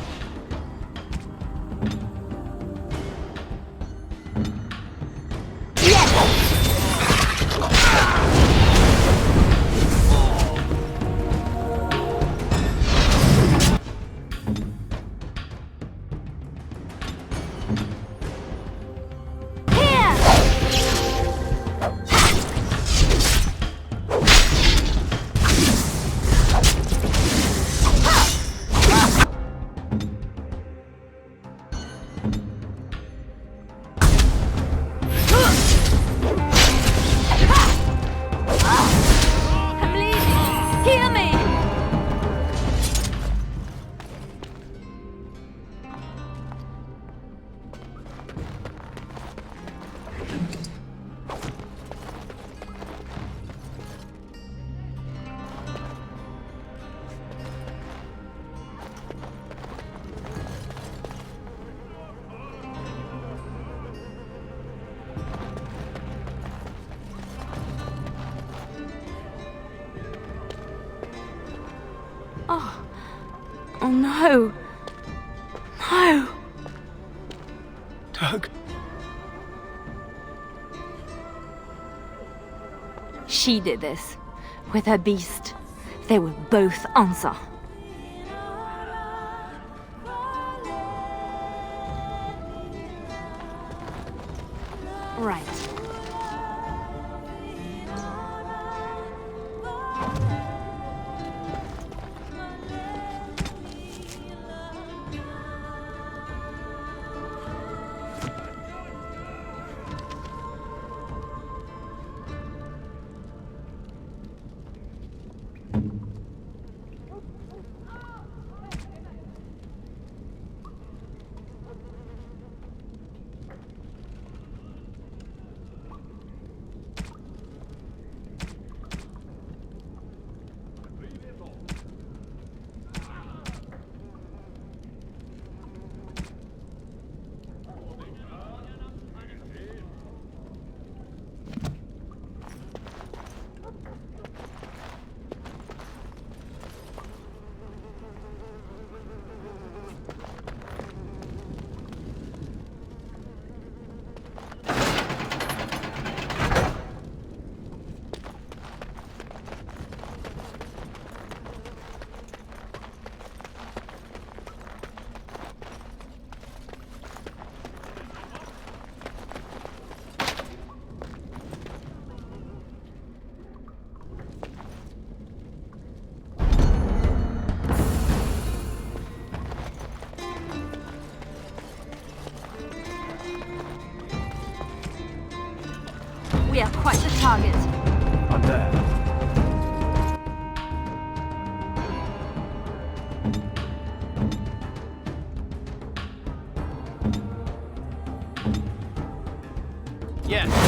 Oh no. No. Doug. She did this. With her beast. They will both answer. Right. We are quite the target. I'm there. Yes.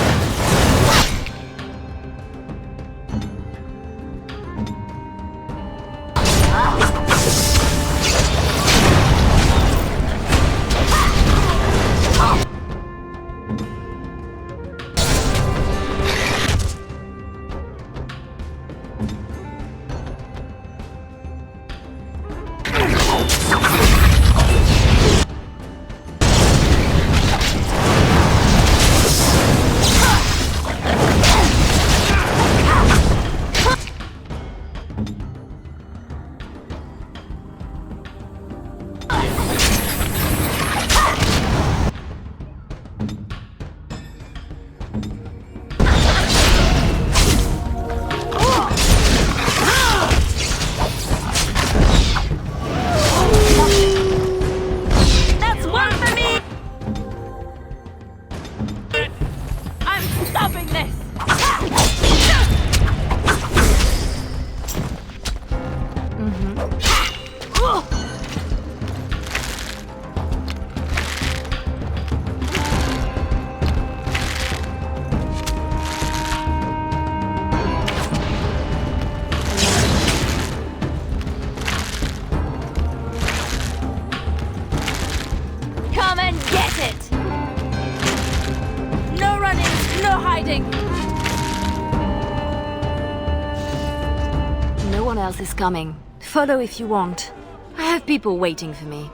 No one else is coming. Follow if you want. I have people waiting for me.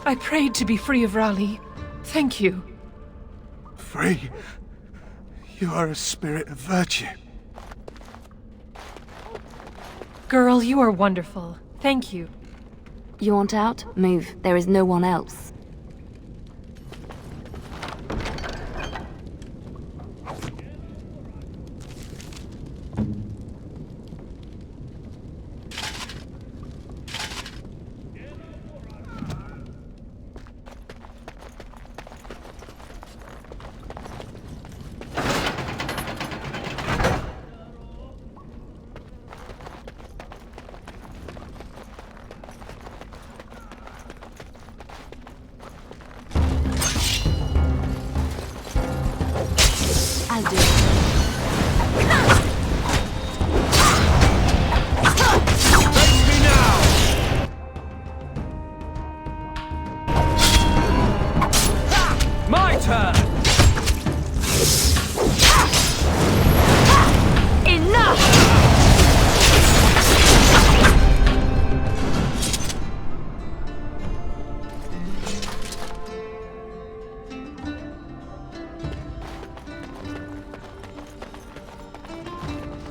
I prayed to be free of Raleigh. Thank you. Free? You are a spirit of virtue. Girl, you are wonderful. Thank you. You want out? Move. There is no one else. I'll do it. My turn! Enough!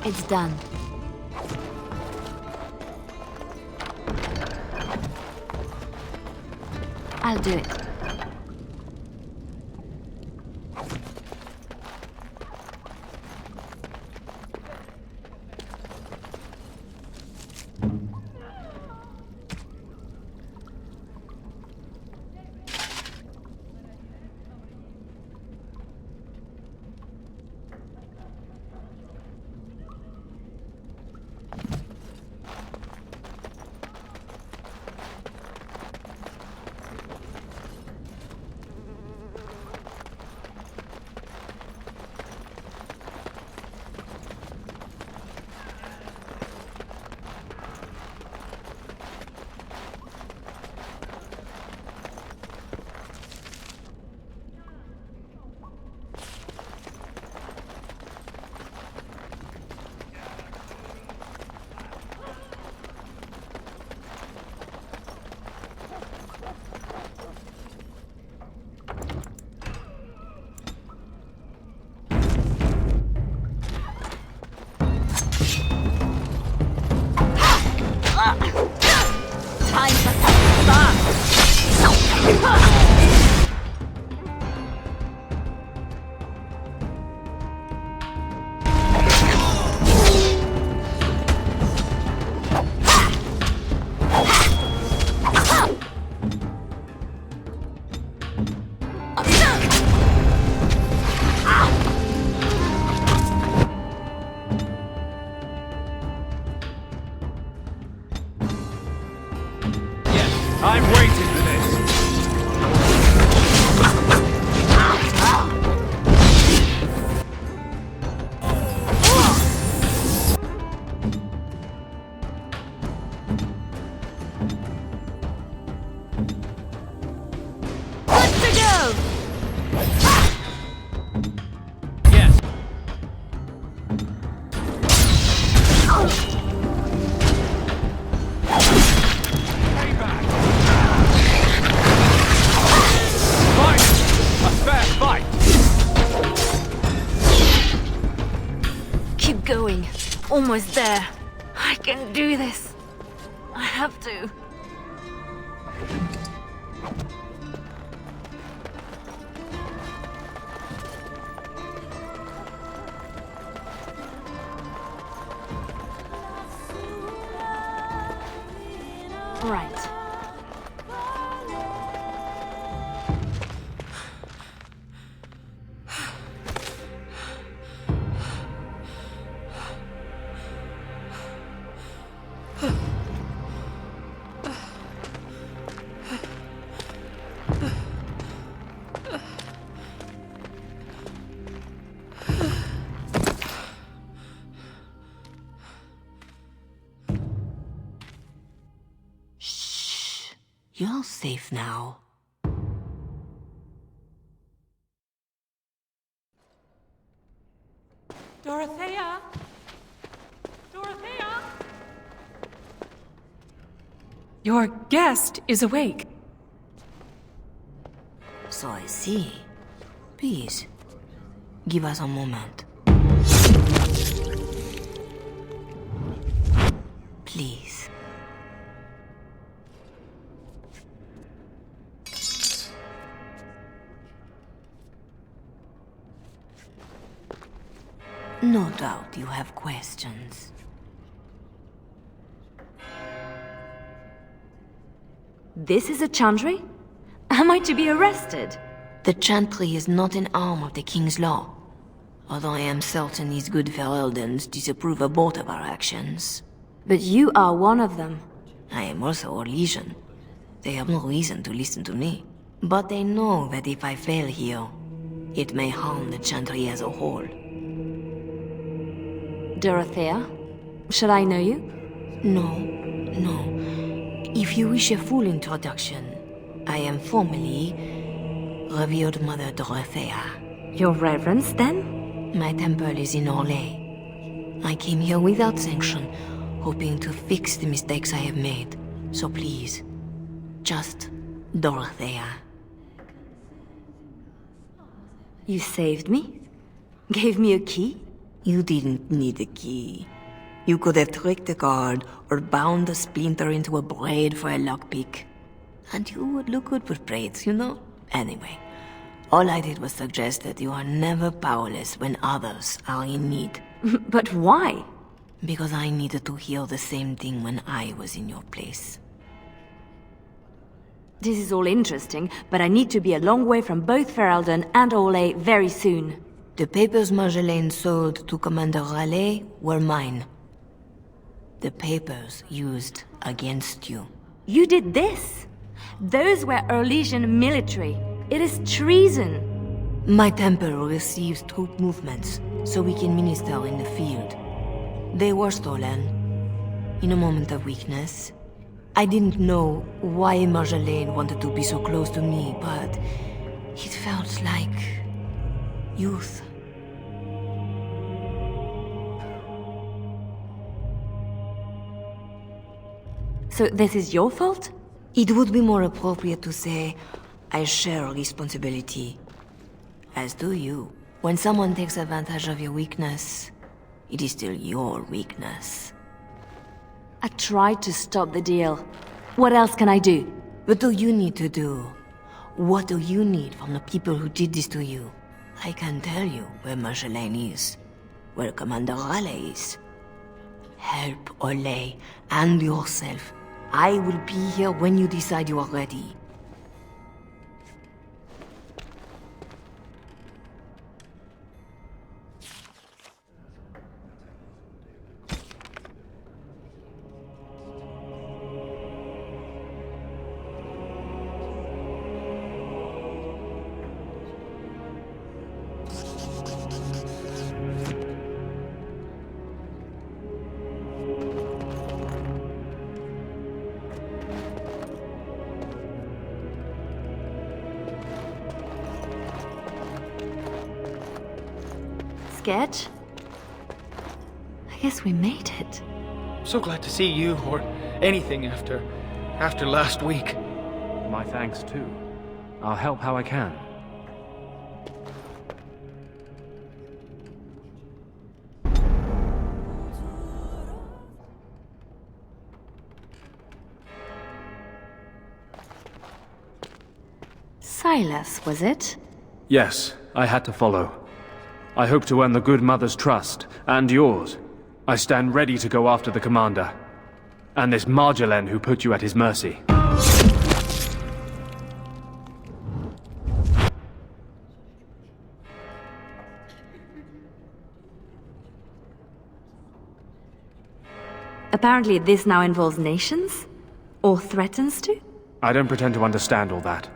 It's done. I'll do it. Time for something fun! I'm waiting for this. Good to go! Yes. Payback. Fight! A fair fight! Keep going. Almost there. I can do this. I have to. Right. Shh. You're safe now. Dorothea? Your guest is awake. So I see. Please, give us a moment. Please. No doubt you have questions. This is a chantry? Am I to be arrested? The chantry is not an arm of the king's law, although I am certain these good Fereldans disapprove of both of our actions. But you are one of them. I am also Oрлесиan. They have no reason to listen to me. But they know that if I fail here, it may harm the chantry as a whole. Dorothea? Shall I know you? No. If you wish a full introduction, I am formally Revered Mother Dorothea. Your Reverence, then? My temple is in Oрле. I came here without sanction, hoping to fix the mistakes I have made. So please, just Dorothea. You saved me? Gave me a key? You didn't need a key. You could have tricked the guard or bound a splinter into a braid for a lockpick. And you would look good with braids, you know? Anyway, all I did was suggest that you are never powerless when others are in need. But why? Because I needed to hear the same thing when I was in your place. This is all interesting, but I need to be a long way from both Ferelden and Oрле very soon. The papers Marjolaine sold to Commander Raleigh were mine. The papers used against you. You did this? Those were Oрлesian military. It is treason. My temple receives troop movements, so we can minister in the field. They were stolen. In a moment of weakness. I didn't know why Marjolaine wanted to be so close to me, but it felt like youth. So this is your fault? It would be more appropriate to say, I share responsibility. As do you. When someone takes advantage of your weakness, it is still your weakness. I tried to stop the deal. What else can I do? What do you need to do? What do you need from the people who did this to you? I can tell you where Marjolaine is, where Commander Raleigh is. Help Oрле and yourself. I will be here when you decide you are ready. Sketch? I guess we made it. So glad to see you, or anything after last week. My thanks too. I'll help how I can. Silas, was it? Yes, I had to follow. I hope to earn the good mother's trust, and yours. I stand ready to go after the commander. And this Marjolaine who put you at his mercy. Apparently this now involves nations? Or threatens to? I don't pretend to understand all that.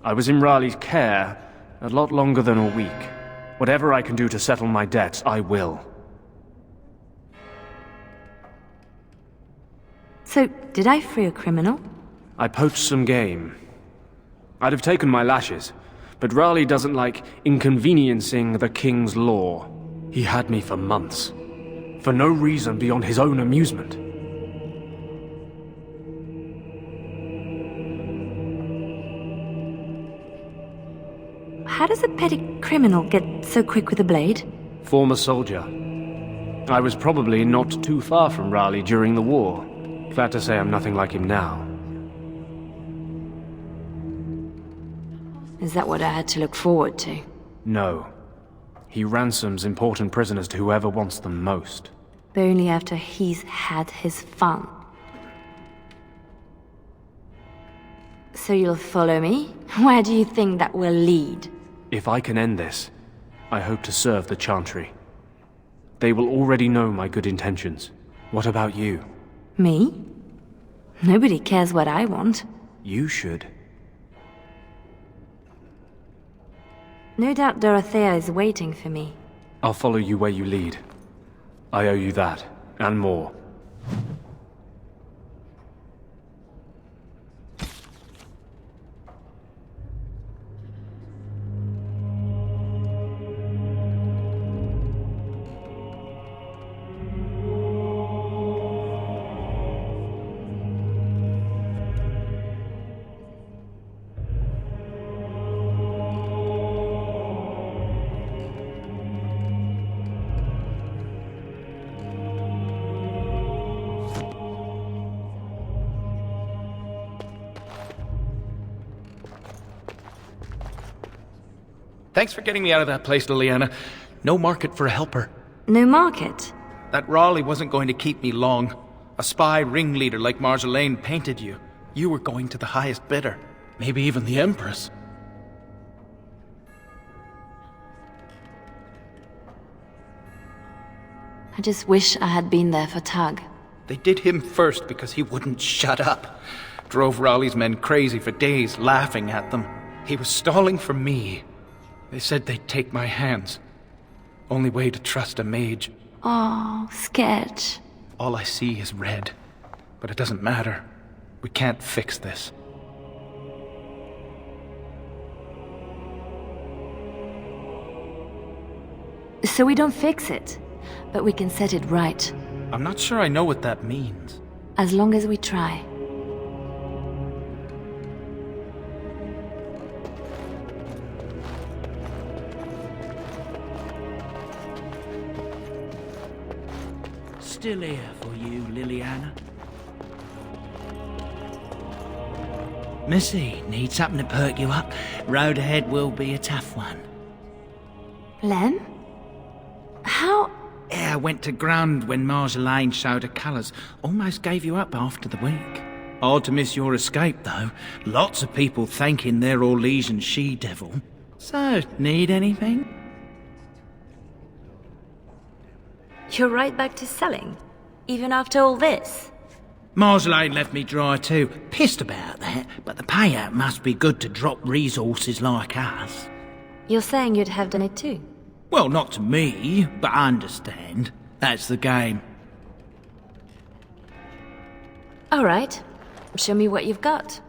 I was in Raleigh's care a lot longer than a week. Whatever I can do to settle my debts, I will. So, did I free a criminal? I poached some game. I'd have taken my lashes, but Raleigh doesn't like inconveniencing the king's law. He had me for months. For no reason beyond his own amusement. How does a petty criminal get so quick with a blade? Former soldier. I was probably not too far from Raleigh during the war. Glad to say I'm nothing like him now. Is that what I had to look forward to? No. He ransoms important prisoners to whoever wants them most. But only after he's had his fun. So you'll follow me? Where do you think that will lead? If I can end this, I hope to serve the Chantry. They will already know my good intentions. What about you? Me? Nobody cares what I want. You should. No doubt Dorothea is waiting for me. I'll follow you where you lead. I owe you that, and more. Thanks for getting me out of that place, Leliana. No market for a helper. No market? That Raleigh wasn't going to keep me long. A spy ringleader like Marjolaine painted you. You were going to the highest bidder. Maybe even the Empress. I just wish I had been there for Tug. They did him first because he wouldn't shut up. Drove Raleigh's men crazy for days, laughing at them. He was stalling for me. They said they'd take my hands. Only way to trust a mage. Oh, sketch. All I see is red. But it doesn't matter. We can't fix this. So we don't fix it, but we can set it right. I'm not sure I know what that means. As long as we try. Still here for you, Leliana. Missy, need something to perk you up? Road ahead will be a tough one. Lem? How? Yeah, I went to ground when Marjolaine showed her colours. Almost gave you up after the week. Hard to miss your escape, though. Lots of people thanking their Orlesian she-devil. So, need anything? You're right back to selling? Even after all this? Marjolaine left me dry too. Pissed about that, but the payout must be good to drop resources like us. You're saying you'd have done it too? Well, not to me, but I understand. That's the game. All right. Show me what you've got.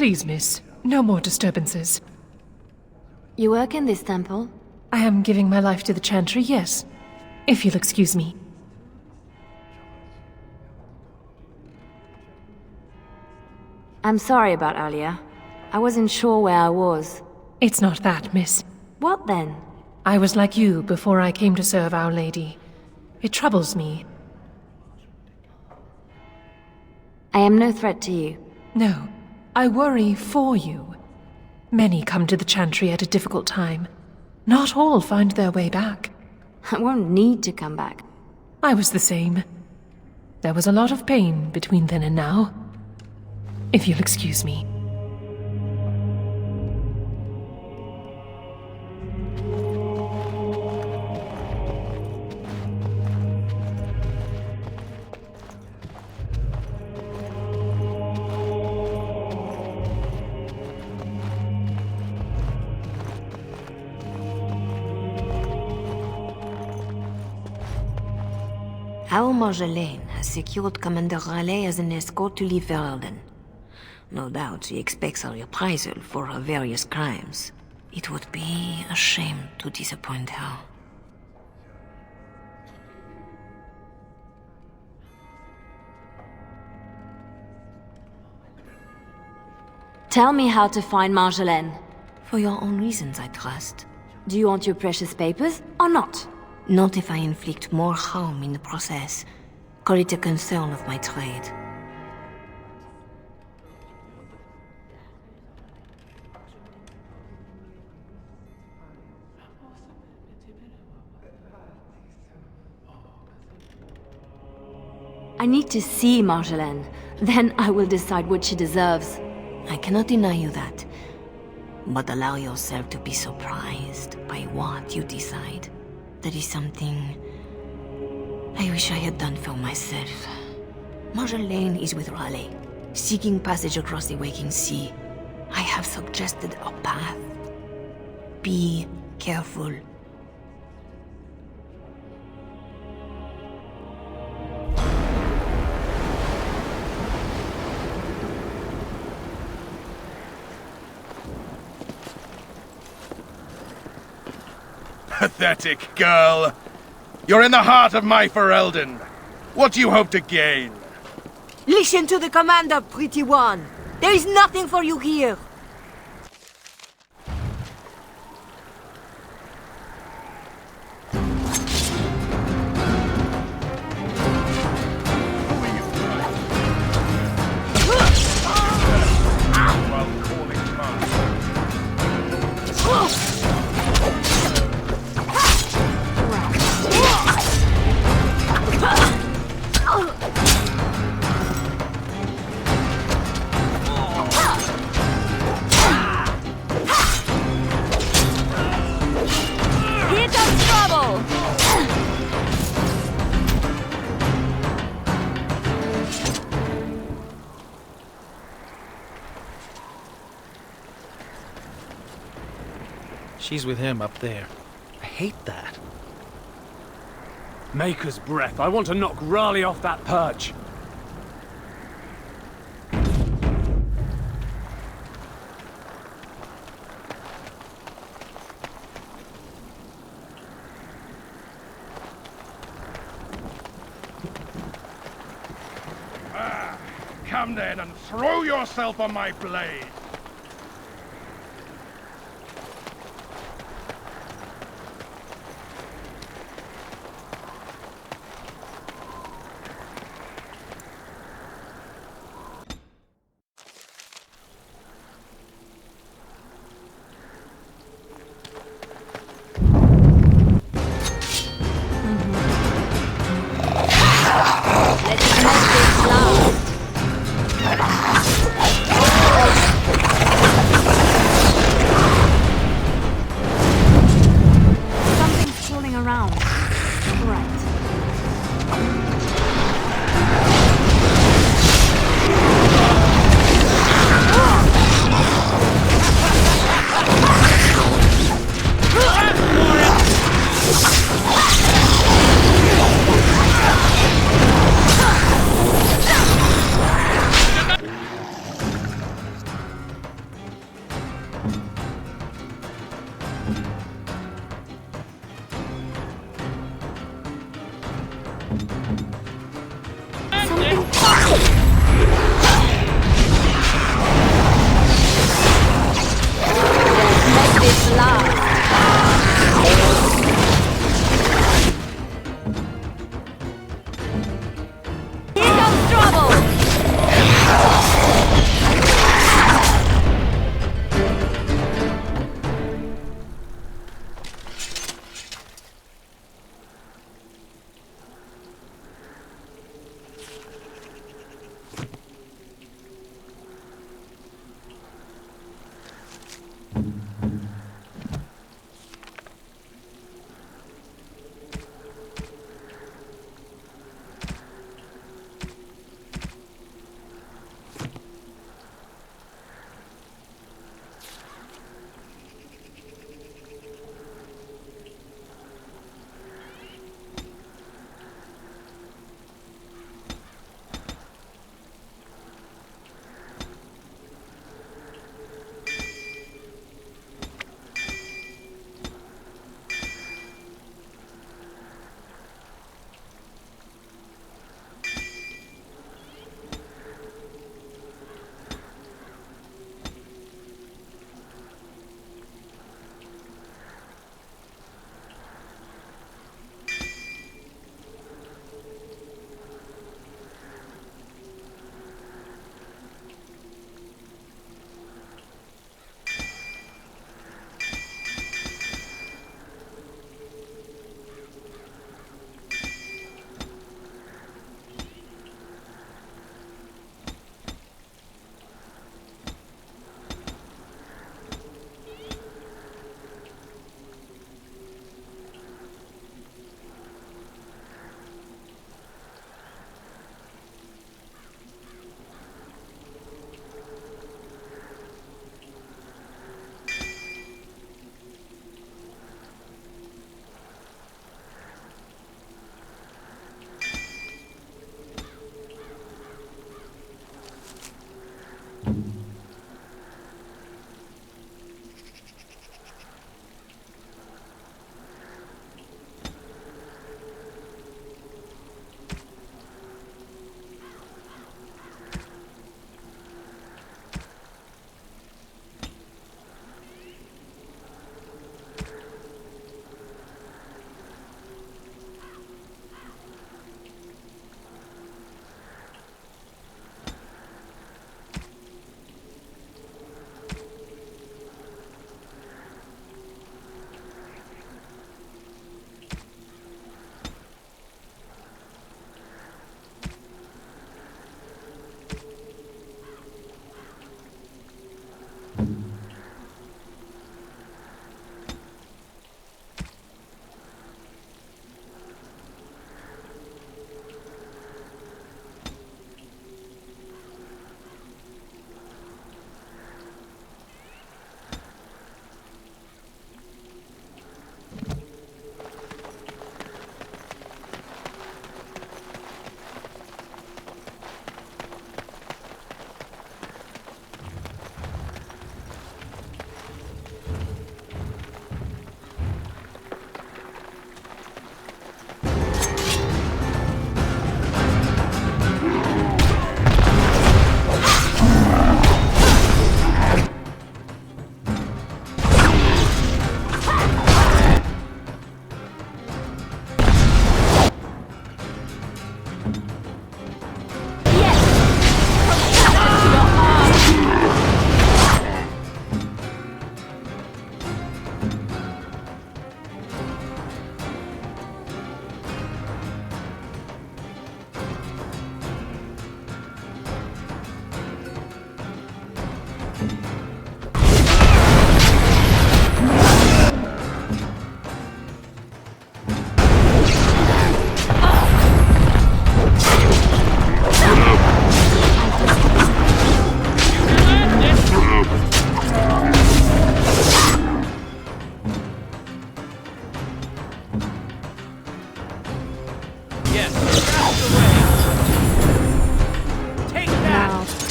Please, miss, no more disturbances. You work in this temple? I am giving my life to the chantry, yes. If you'll excuse me. I'm sorry about earlier. I wasn't sure where I was. It's not that, miss. What then? I was like you before I came to serve Our Lady. It troubles me. I am no threat to you. No, I worry for you. Many come to the chantry at a difficult time. Not all find their way back. I won't need to come back. I was the same. There was a lot of pain between then and now. If you'll excuse me. Our Marjolайн has secured Commander Raleigh as an escort to leave Ferelden. No doubt she expects a reprisal for her various crimes. It would be a shame to disappoint her. Tell me how to find Marjolайн. For your own reasons, I trust. Do you want your precious papers, or not? Not if I inflict more harm in the process. Call it a concern of my trade. I need to see Marjolайн. Then I will decide what she deserves. I cannot deny you that. But allow yourself to be surprised by what you decide. That is something I wish I had done for myself. Marjolайн is with Raleigh, seeking passage across the waking sea. I have suggested a path. Be careful. Pathetic girl. You're in the heart of my Ferelden. What do you hope to gain? Listen to the commander, pretty one. There is nothing for you here. She's with him up there. I hate that. Maker's breath. I want to knock Raleigh off that perch. Come then and throw yourself on my blade.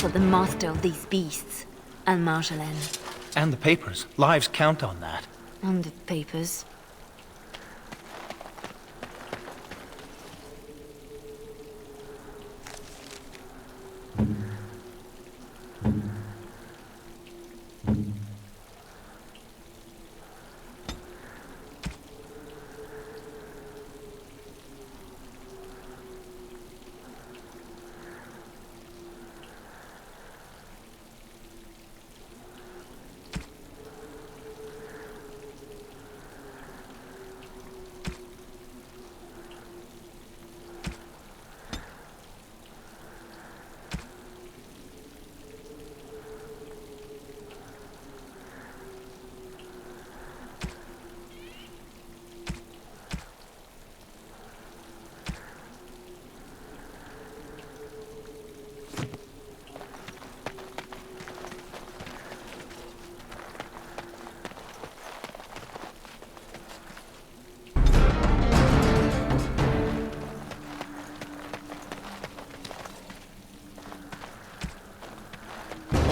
For the master of these beasts, and Marjolaine. And the papers. Lives count on that. And the papers.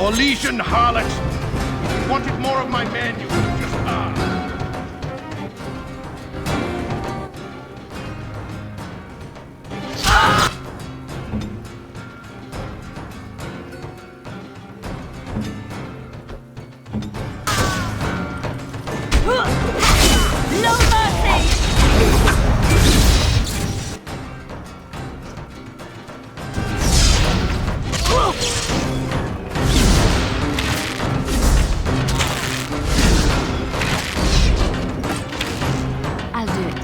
Orlesian harlot! If you wanted more of my men, you would have just asked. No mercy! I'll do it.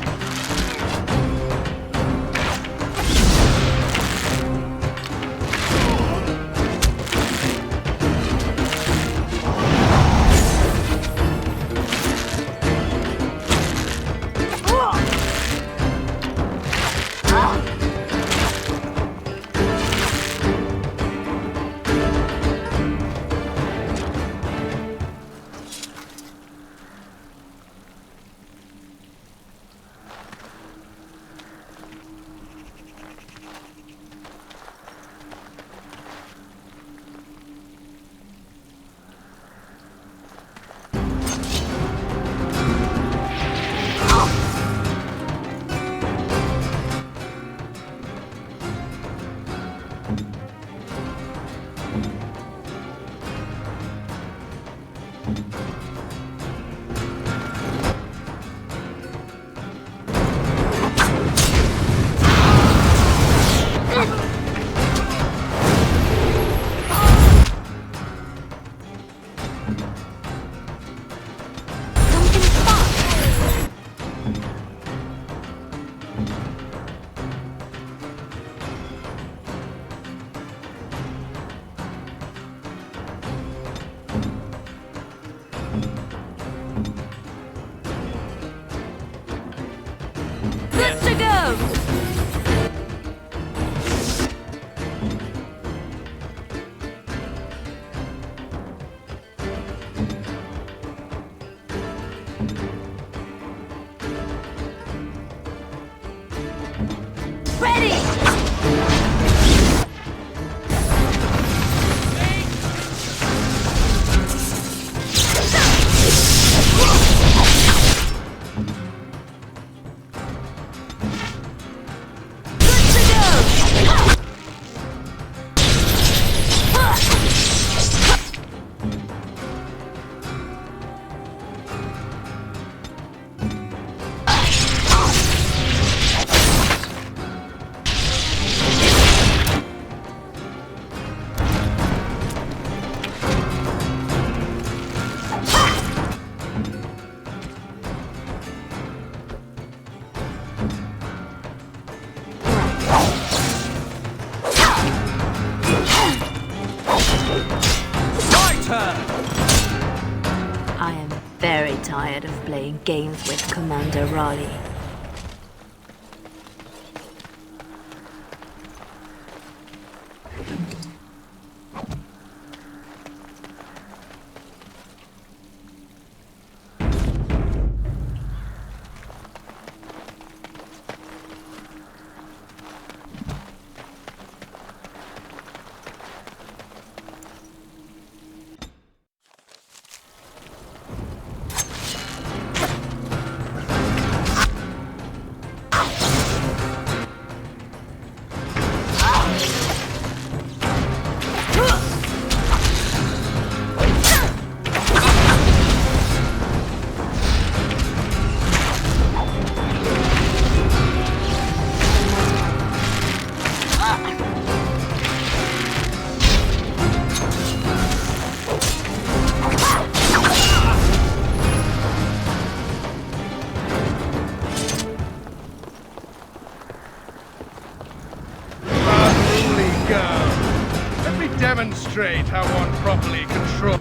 Good to go! Ready! I am very tired of playing games with Commander Raleigh. demonstrate how one properly controls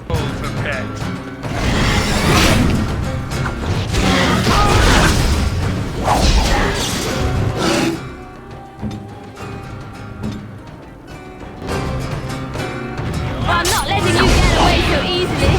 a pet. I'm not letting you get away so easily.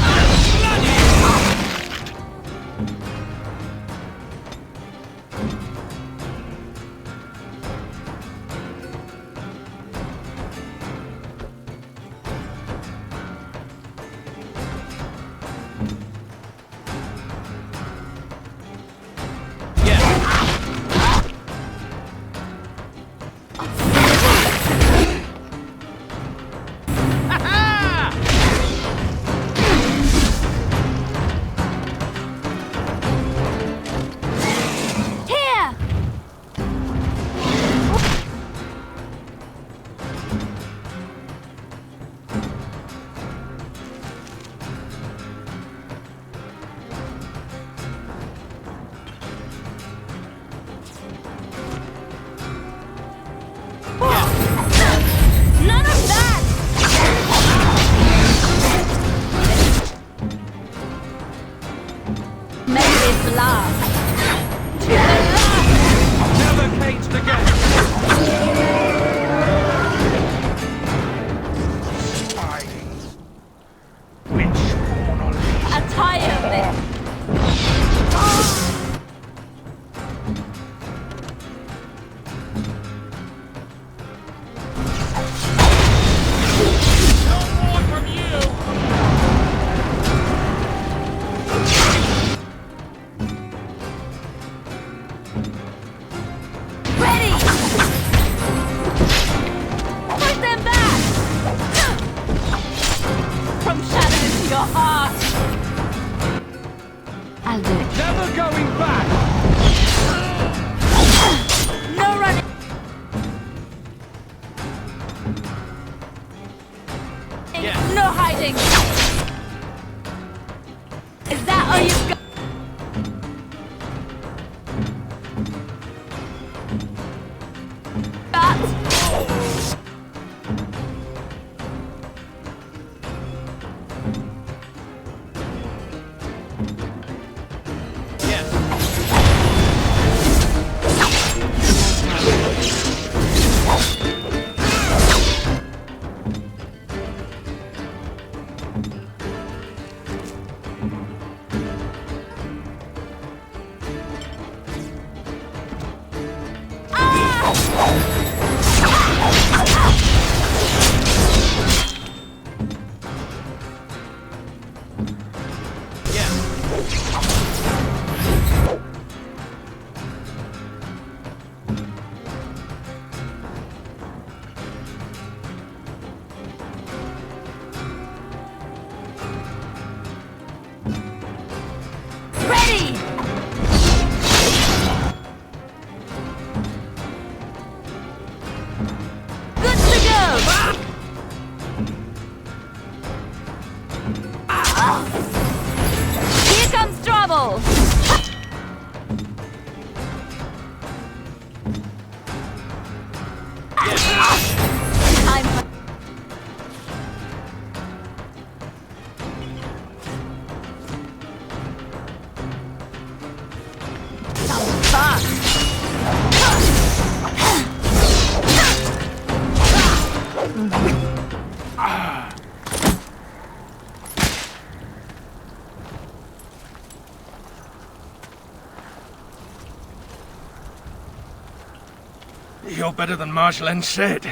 You're better than Marjolaine said.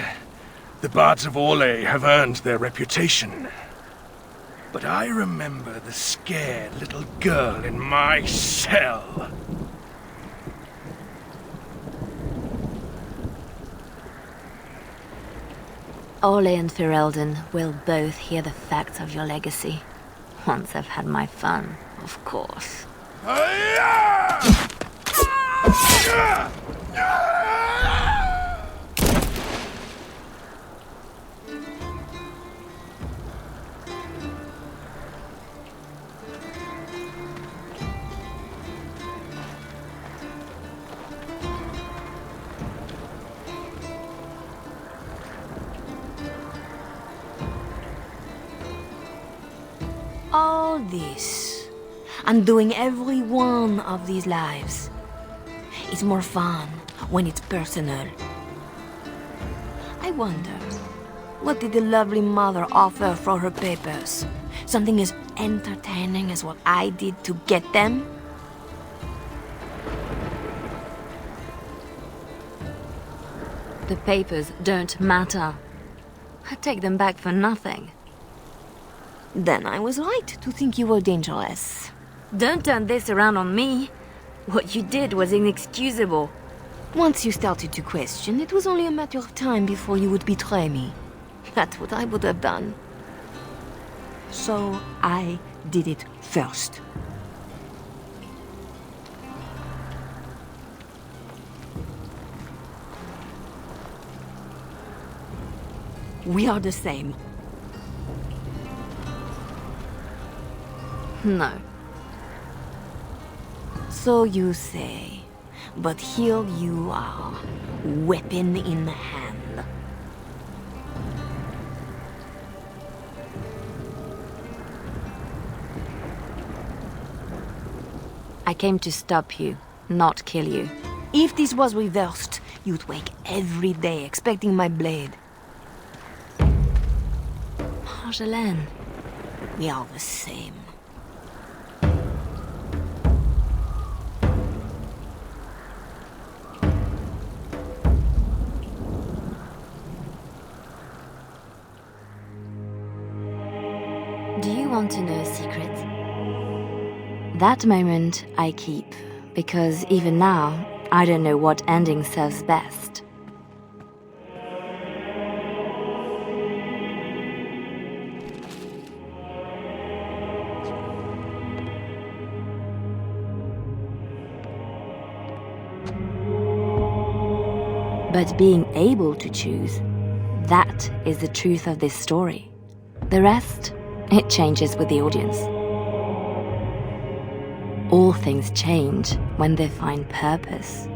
The bards of Orlais have earned their reputation. But I remember the scared little girl in my cell. Orlais and Ferelden will both hear the facts of your legacy. Once I've had my fun, of course. this. Undoing every one of these lives. It's more fun when it's personal. I wonder, what did the lovely mother offer for her papers? Something as entertaining as what I did to get them? The papers don't matter. I take them back for nothing. Then I was right to think you were dangerous. Don't turn this around on me. What you did was inexcusable. Once you started to question, it was only a matter of time before you would betray me. That's what I would have done. So I did it first. We are the same. No. So you say. But here you are, weapon in hand. I came to stop you, not kill you. If this was reversed, you'd wake every day expecting my blade. Marjolaine, we are the same. Do you want to know a secret? That moment I keep, because even now, I don't know what ending serves best. But being able to choose, that is the truth of this story. The rest, it changes with the audience. All things change when they find purpose.